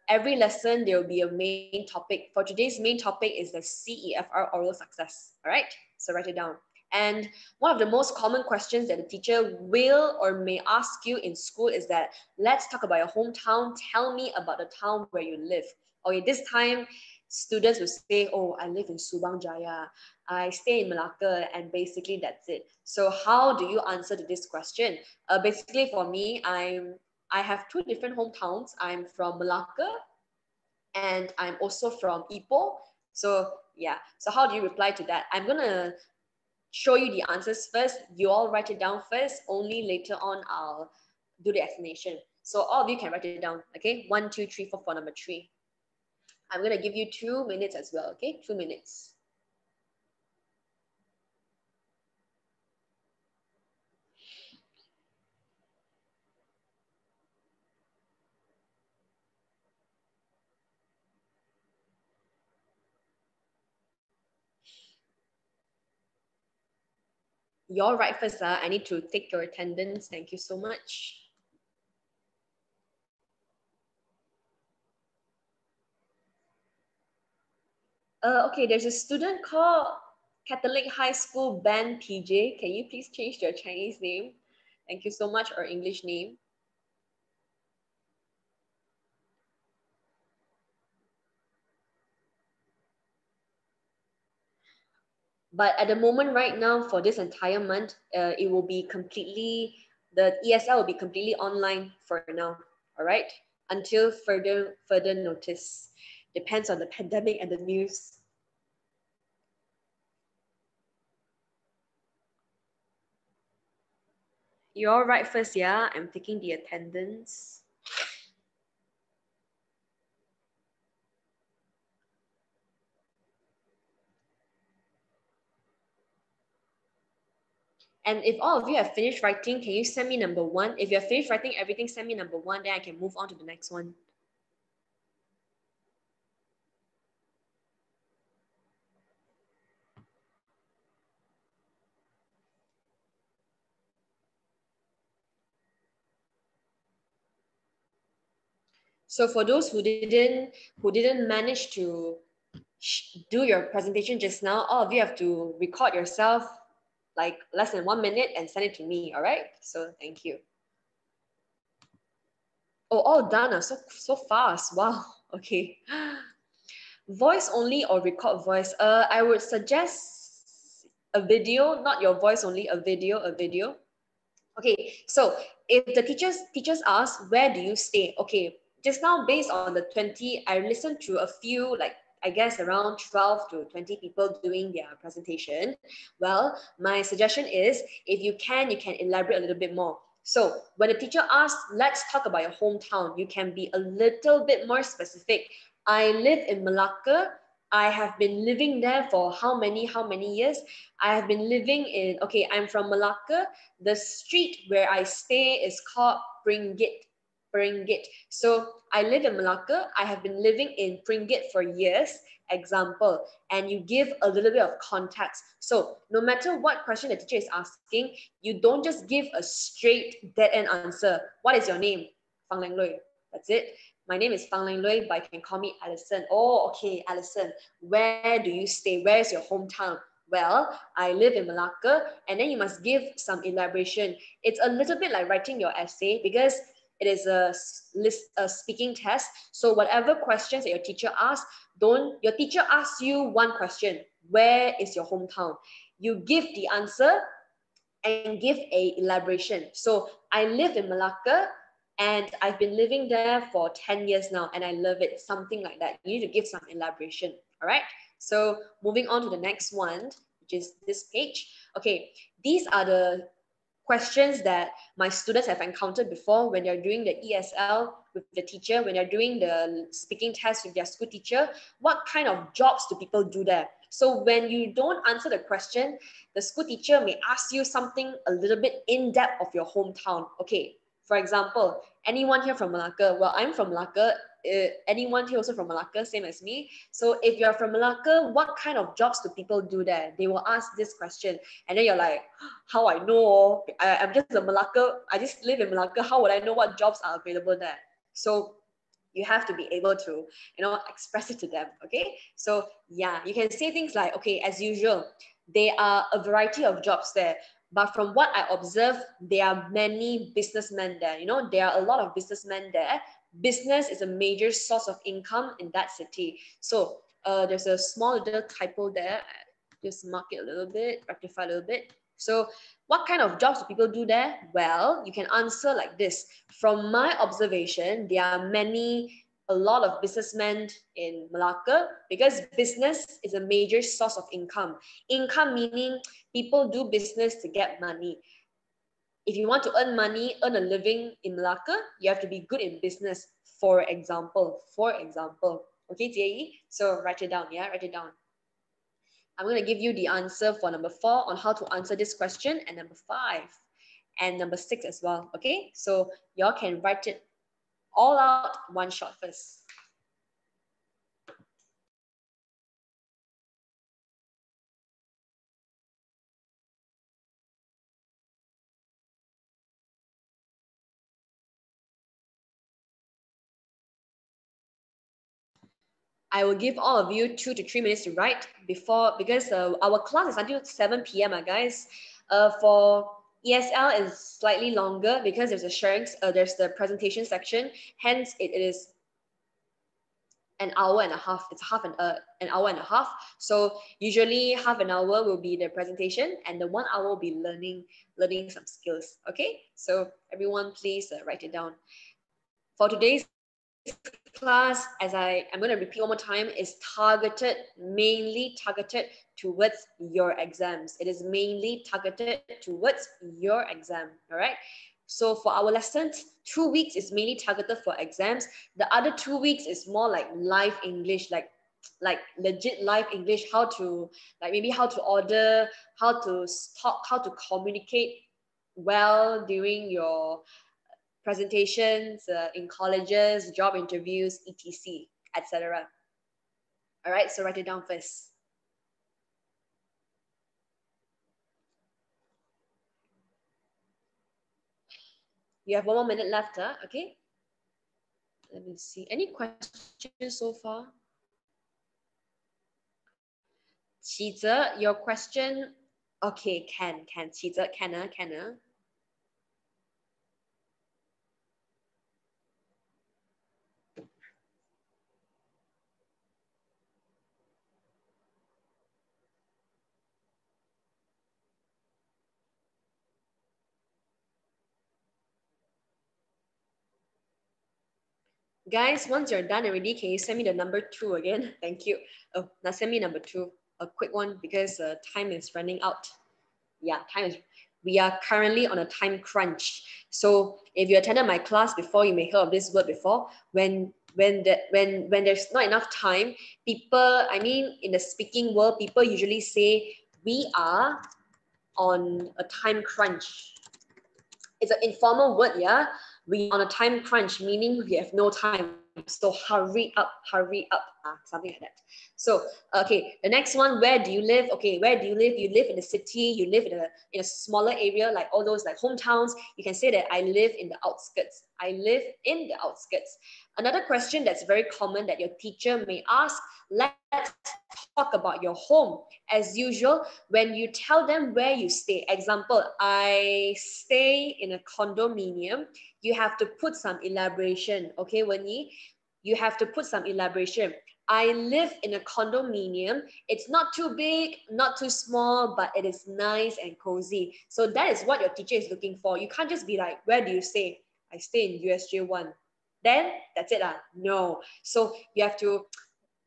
every lesson, there will be a main topic. For today's main topic is the CEFR oral success. All right, so write it down. And one of the most common questions that the teacher will or may ask you in school is that, let's talk about your hometown. Tell me about the town where you live. Okay, this time, students will say, oh, I live in Subang Jaya. I stay in Malacca, and basically that's it. So how do you answer to this question? Basically for me, I have 2 different hometowns. I'm from Malacca and I'm also from Ipoh. So yeah, so how do you reply to that? I'm gonna show you the answers first. You all write it down first. Only later on I'll do the explanation. So all of you can write it down. Okay, 1, 2, 3, 4 for number 3. I'm gonna give you 2 minutes as well. Okay, 2 minutes. You all write first. I need to take your attendance. Thank you so much. Okay, there's a student called Catholic High School Band PJ. Can you please change your Chinese name? Thank you so much, or English name. But at the moment right now, for this entire month, it will be completely, the ESL will be completely online for now, all right? Until further notice. Depends on the pandemic and the news. You all write first, yeah? I'm taking the attendance. And if all of you have finished writing, can you send me number 1? If you have finished writing everything, send me number 1, then I can move on to the next one. So for those who didn't manage to do your presentation just now, all of you have to record yourself like less than 1 minute and send it to me, all right? So thank you. Oh, all done, so fast, wow, okay. Voice only or record voice? I would suggest a video, not your voice only, a video. Okay, so if the teachers ask, where do you stay? Okay, just now based on the 20, I listened to a few, like I guess around 12 to 20 people doing their presentation. Well, my suggestion is, if you can elaborate a little bit more. So when the teacher asks, let's talk about your hometown, you can be a little bit more specific. I live in Malacca. I have been living there for how many years? I have been living in, okay, I'm from Malacca. The street where I stay is called Pringgit. So I live in Malacca. I have been living in Pringgit for years, example, and you give a little bit of context. So no matter what question the teacher is asking, you don't just give a straight dead end answer. What is your name? Fang Lang Lui. That's it. My name is Fang Lang Lui, but you can call me Alison. Oh, okay, Alison. Where do you stay? Where's your hometown? Well, I live in Malacca, and then you must give some elaboration. It's a little bit like writing your essay, because It is a speaking test. So whatever questions that your teacher asks, your teacher asks you one question, where is your hometown? You give the answer and give a elaboration. So I live in Malacca and I've been living there for 10 years now and I love it, something like that. You need to give some elaboration, all right? So moving on to the next one, which is this page. Okay, these are the questions that my students have encountered before when they're doing the ESL with the teacher, when they're doing the speaking test with their school teacher. What kind of jobs do people do there? So when you don't answer the question, the school teacher may ask you something a little bit in depth of your hometown. Okay, for example, anyone here from Malacca? Well, I'm from Malacca. Anyone here also from Malacca, same as me? So if you're from Malacca, what kind of jobs do people do there? They will ask this question. And then you're like, how I know? I'm just a Malacca. I just live in Malacca. How would I know what jobs are available there? So you have to be able to, express it to them, okay? So yeah, you can say things like, okay, as usual, there are a variety of jobs there. But from what I observe, there are many businessmen there. There are a lot of businessmen there. Business is a major source of income in that city. So there's a small little typo there. Just mark it a little bit, rectify a little bit. So what kind of jobs do people do there? Well, you can answer like this. From my observation, there are a lot of businessmen in Malacca because business is a major source of income. Income meaning people do business to get money. If you want to earn money, earn a living in Malacca, you have to be good in business, for example. Okay, Jie? So write it down, yeah? Write it down. I'm going to give you the answer for number 4 on how to answer this question, and number 5 and number 6 as well, okay? So y'all can write it all out one shot first. I will give all of you 2 to 3 minutes to write because our class is until 7 p.m. Guys. For ESL is slightly longer because there's there's the presentation section. Hence, it is an hour and a half. It's an hour and a half. So usually half an hour will be the presentation, and the 1 hour will be learning some skills. Okay. So everyone, please write it down. For today's class, as I'm going to repeat one more time, is mainly targeted towards your exams. It is mainly targeted towards your exam, all right? So for our lessons, 2 weeks is mainly targeted for exams. The other 2 weeks is more like live English, like legit live English, how to order, how to talk, how to communicate well during your presentations in colleges, job interviews, etc., etc. All right, so write it down first. You have 1 more minute left, okay? Let me see. Any questions so far? Chiza, your question? Okay, can. Chiza, can. Guys, once you're done already, can you send me the number 2 again? Thank you. Oh, now send me number 2, a quick one because time is running out. Yeah, we are currently on a time crunch. So if you attended my class before, you may have heard of this word before. When there's not enough time, in the speaking world, people usually say we are on a time crunch. It's an informal word, yeah? We are on a time crunch, meaning we have no time. So hurry up, something like that. So, okay, the next one, where do you live? Okay, where do you live? You live in the city, you live in a smaller area, like all those like hometowns. You can say that I live in the outskirts. I live in the outskirts. Another question that's very common that your teacher may ask, let's talk about your home. As usual, when you tell them where you stay, example, I stay in a condominium, you have to put some elaboration, okay, Wenyi? You have to put some elaboration. I live in a condominium. It's not too big, not too small, but it is nice and cozy. So that is what your teacher is looking for. You can't just be like, where do you stay? I stay in USJ1. Then that's it. No. So you have to,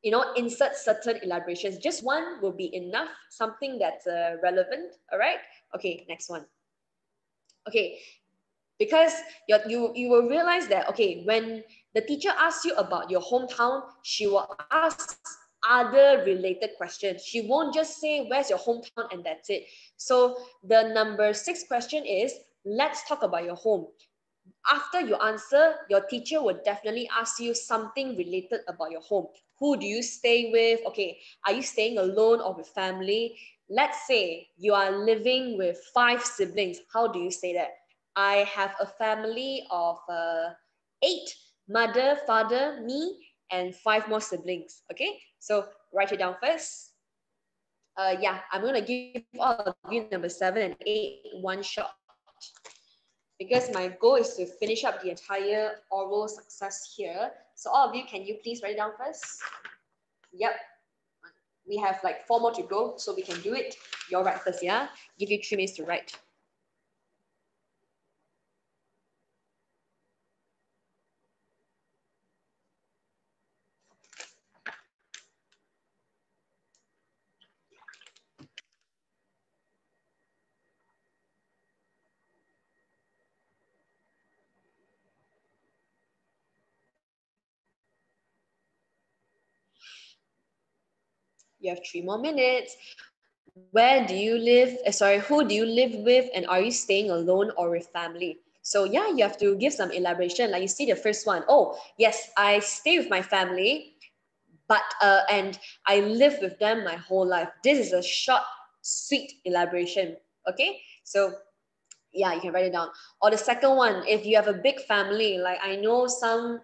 you know, insert certain elaborations. Just one will be enough, something that's relevant. All right. Okay, next one. Okay, because you will realize that, okay, when the teacher asks you about your hometown, she will ask other related questions. She won't just say, where's your hometown, and that's it. So the number 6 question is, let's talk about your home. After you answer, your teacher will definitely ask you something related about your home. Who do you stay with? Okay, are you staying alone or with family? Let's say you are living with 5 siblings. How do you say that? I have a family of 8, mother, father, me, and 5 more siblings. Okay, so write it down first. Yeah, I'm going to give all of you number 7 and 8 one shot, because my goal is to finish up the entire oral success here. So all of you, can you please write it down first? Yep. We have like 4 more to go, so we can do it. You'll write first, yeah? Give you 3 minutes to write. You have 3 more minutes. Where do you live? Who do you live with? And are you staying alone or with family? So yeah, you have to give some elaboration. Like you see the first one. Oh, yes, I stay with my family, but and I live with them my whole life. This is a short, sweet elaboration. Okay, so yeah, you can write it down. Or the second one, if you have a big family, like I know some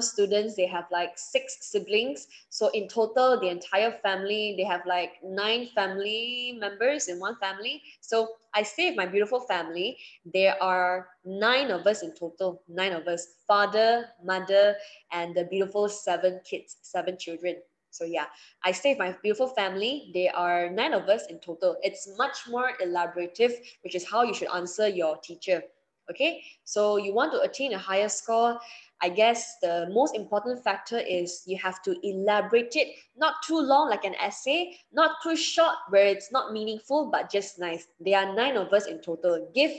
students, they have like 6 siblings. So in total, the entire family, they have like 9 family members in one family. So I stay with my beautiful family. There are 9 of us in total, 9 of us, father, mother, and the beautiful 7 kids, 7 children. So yeah, I stay with my beautiful family. There are 9 of us in total. It's much more elaborative, which is how you should answer your teacher. Okay, so you want to attain a higher score. I guess the most important factor is you have to elaborate it, not too long like an essay, not too short where it's not meaningful, but just nice. There are 9 of us in total. Give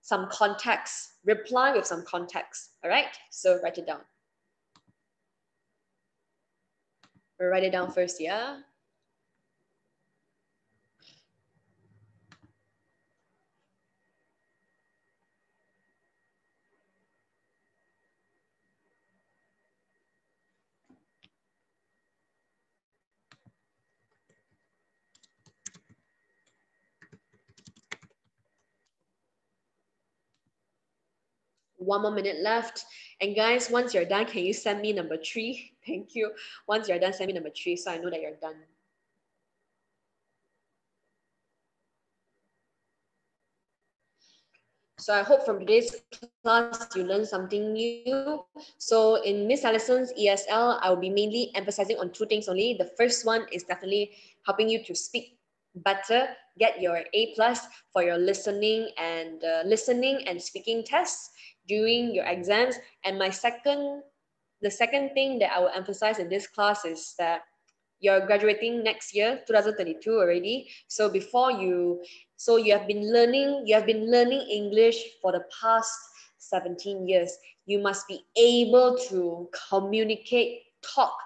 some context, reply with some context. All right, so write it down. We'll write it down first, yeah? One more minute left. And guys, once you're done, can you send me number 3? Thank you. Once you're done, send me number 3 so I know that you're done. So I hope from today's class, you learned something new. So in Miss Allison's ESL, I will be mainly emphasizing on 2 things only. The first one is definitely helping you to speak better, get your A+ for your listening and speaking tests during your exams. And the second thing that I will emphasize in this class is that you're graduating next year, 2022 already. So you have been learning English for the past 17 years. You must be able to communicate, talk,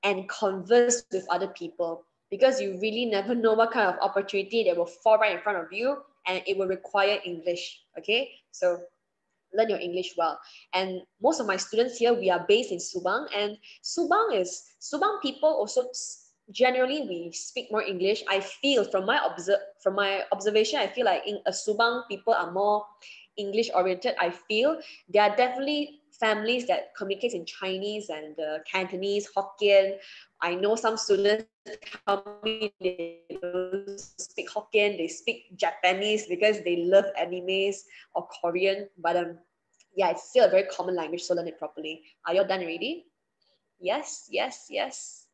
and converse with other people, because you really never know what kind of opportunity that will fall right in front of you, and it will require English. Okay, so learn your English well. And most of my students here, we are based in Subang, and Subang people also generally we speak more English. I feel from my observation, I feel like in Subang people are more English oriented, I feel. There are definitely families that communicate in Chinese and Cantonese, Hokkien. I know some students tell me they don't speak Hokkien, they speak Japanese because they love animes or Korean. But yeah, it's still a very common language, so learn it properly. Are you all done already? Yes, yes, yes.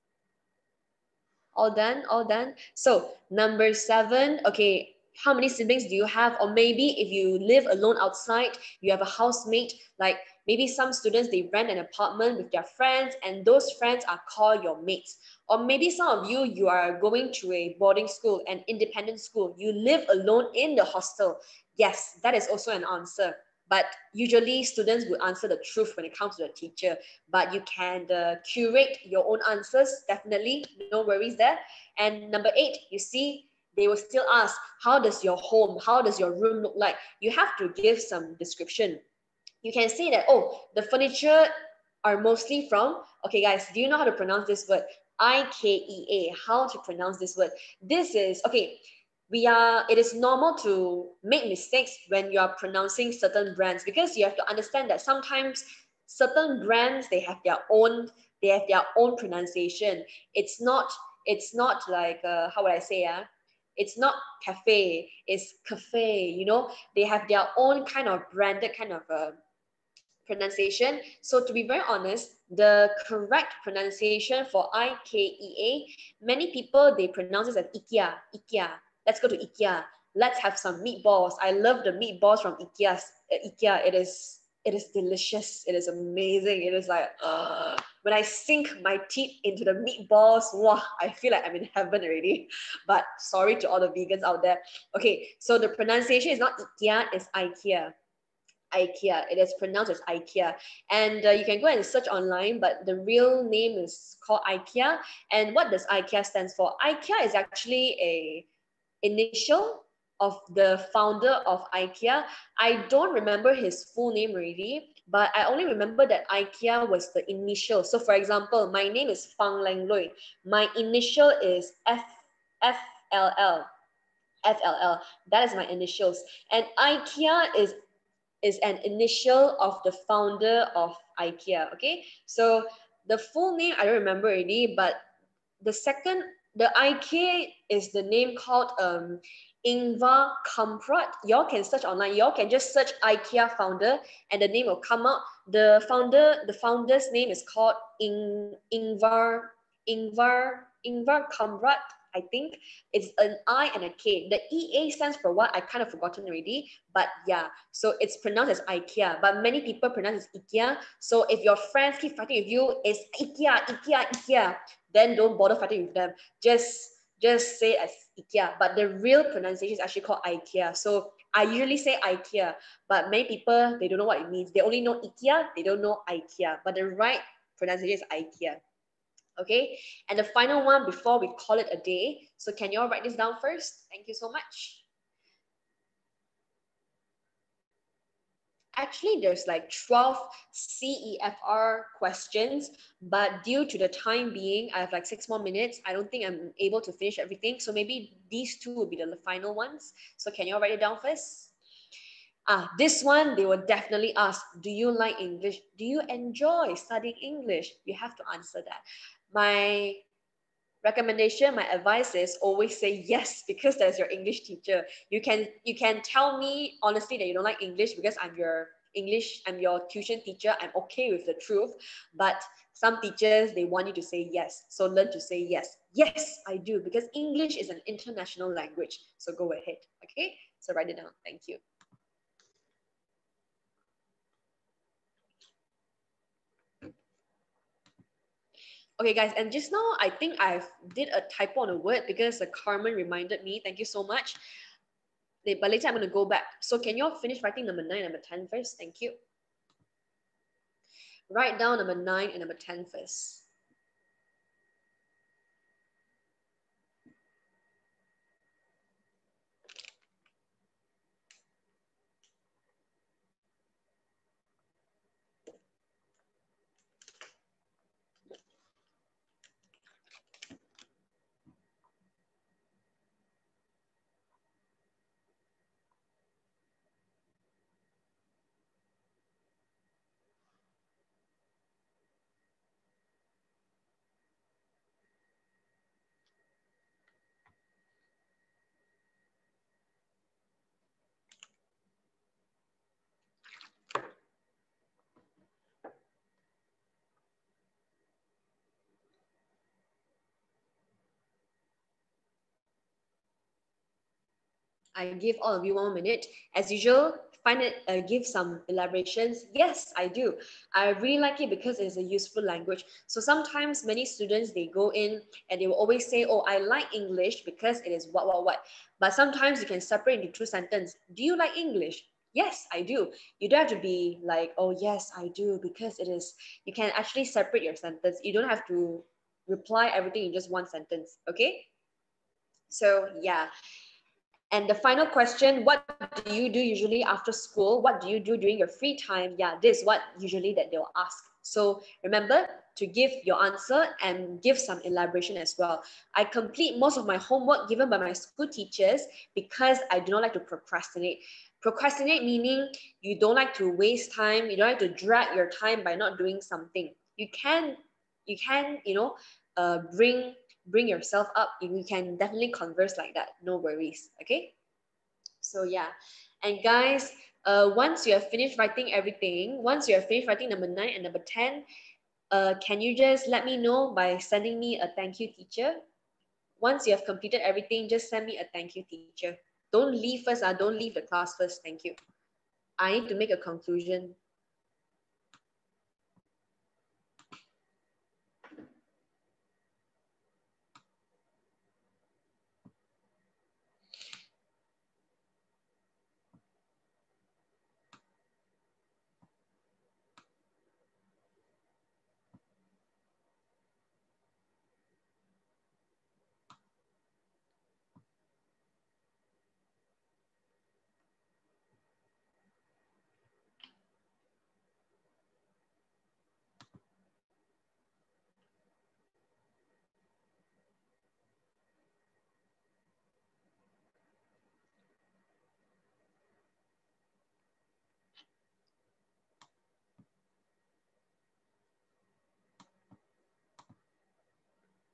All done, all done. So number 7, okay, how many siblings do you have? Or maybe if you live alone outside, you have a housemate, like maybe some students, they rent an apartment with their friends and those friends are called your mates. Or maybe some of you, you are going to a boarding school, an independent school. You live alone in the hostel. Yes, that is also an answer. But usually students will answer the truth when it comes to the teacher. But you can curate your own answers, definitely, no worries there. And number 8, you see, they will still ask, how does your home, how does your room look like? You have to give some description. You can say that, oh, the furniture are mostly from, okay guys, do you know how to pronounce this word? IKEA, how to pronounce this word? This is, okay, it is normal to make mistakes when you are pronouncing certain brands, because you have to understand that sometimes certain brands, they have their own pronunciation. It's not like how would I say, it's not cafe, it's cafe, you know, they have their own kind of branded kind of pronunciation. So to be very honest, the correct pronunciation for IKEA, many people, they pronounce it as IKEA, IKEA. Let's go to IKEA. Let's have some meatballs. I love the meatballs from IKEA. It is delicious. It is amazing. It is like, when I sink my teeth into the meatballs, wow, I feel like I'm in heaven already. But sorry to all the vegans out there. Okay, so the pronunciation is not IKEA, it's IKEA. IKEA. It is pronounced as IKEA. And you can go and search online, but the real name is called IKEA. And what does IKEA stands for? IKEA is actually a initial of the founder of IKEA. I don't remember his full name really, but I only remember that IKEA was the initial. So for example, my name is Fang Lang Lui. My initial is FLL. FLL. That is my initials. And IKEA is an initial of the founder of IKEA, okay? So the full name, I don't remember already, but the IKEA is the name called Ingvar Kamprad. Y'all can search online. Y'all can just search IKEA founder and the name will come out. The founder's name is called Ingvar Kamprad. I think it's an I and a K. The EA stands for what? I kind of forgotten already. But yeah, so it's pronounced as IKEA. But many people pronounce it as IKEA. So if your friends keep fighting with you, it's IKEA, IKEA, IKEA, then don't bother fighting with them. Just say it as IKEA. But the real pronunciation is actually called IKEA. So I usually say IKEA, but many people, they don't know what it means. They only know IKEA, they don't know IKEA. But the right pronunciation is IKEA. Okay, and the final one before we call it a day. So can you all write this down first? Thank you so much. Actually, there's like 12 CEFR questions, but due to the time being, I have like 6 more minutes. I don't think I'm able to finish everything. So maybe these 2 will be the final ones. So can you all write it down first? This one, they will definitely ask, do you like English? Do you enjoy studying English? You have to answer that. My recommendation, my advice is always say yes, because that's your English teacher. You can tell me honestly that you don't like English because I'm your tuition teacher. I'm okay with the truth. But some teachers, they want you to say yes. So learn to say yes. Yes, I do, because English is an international language. So go ahead. Okay, so write it down. Thank you. Okay, guys, and just now, I think I did a typo on a word because Carmen reminded me. Thank you so much. But later I'm going to go back. So can you all finish writing number 9 and number 10 first? Thank you. Write down number 9 and number 10 first. I give all of you 1 minute. As usual, find it, give some elaborations. Yes, I do. I really like it because it's a useful language. So sometimes many students, they go in and they will always say, oh, I like English because it is what. But sometimes you can separate into two sentences. Do you like English? Yes, I do. You don't have to be like, oh, yes, I do, because it is, you can actually separate your sentence. You don't have to reply everything in just one sentence, okay? So yeah. And the final question, what do you do usually after school? What do you do during your free time? Yeah, this is what usually that they'll ask. So remember to give your answer and give some elaboration as well. I complete most of my homework given by my school teachers because I do not like to procrastinate. Procrastinate meaning you don't like to waste time, you don't like to drag your time by not doing something. You can, bring yourself up. You can definitely converse like that, no worries. Okay, so yeah. And guys, once you have finished writing everything, once you have finished writing number 9 and number 10, can you just let me know by sending me a thank you, teacher? Once you have completed everything, just send me a thank you, teacher. Don't leave first. Don't leave the class first. Thank you. I need to make a conclusion.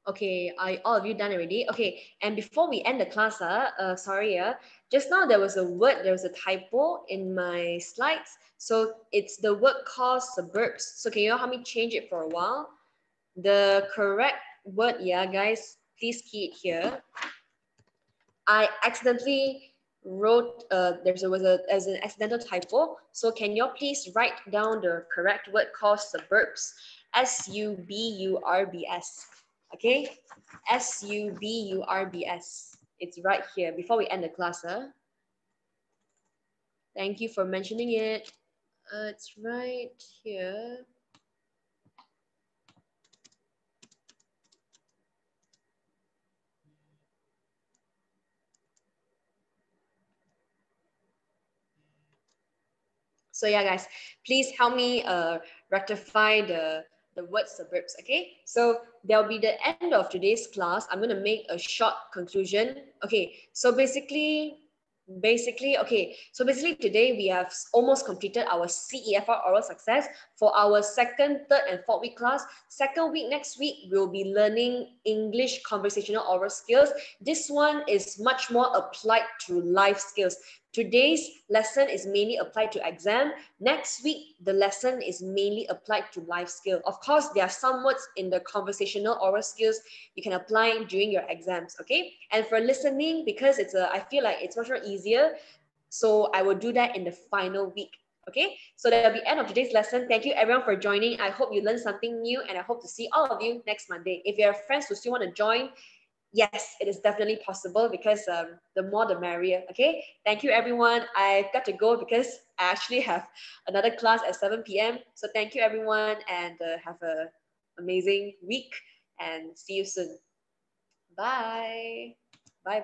Okay, are all of you done already? Okay, and before we end the class, sorry, just now there was a typo in my slides. So it's the word called suburbs. So can you help me change it for a while? The correct word, yeah, guys, please key it here. I accidentally wrote, as an accidental typo. So can you please write down the correct word called suburbs? Suburbs. Okay, Suburbs. It's right here before we end the class. Thank you for mentioning it. It's right here. So yeah, guys, please help me rectify the word suburbs, okay? So there'll be the end of today's class. I'm gonna make a short conclusion. Okay, so basically today we have almost completed our CEFR oral success. For our second, third, and fourth week class, second week next week, we'll be learning English conversational oral skills. This one is much more applied to life skills. Today's lesson is mainly applied to exam. Next week, the lesson is mainly applied to life skill. Of course, there are some words in the conversational oral skills you can apply during your exams, okay? And for listening, because I feel like it's much more easier, so I will do that in the final week, okay? So that'll be end of today's lesson. Thank you everyone for joining. I hope you learned something new, and I hope to see all of you next Monday. If you have friends who still want to join, yes, it is definitely possible, because the more the merrier, okay? Thank you, everyone. I've got to go because I actually have another class at 7 p.m. So thank you, everyone, and have an amazing week, and see you soon. Bye. Bye.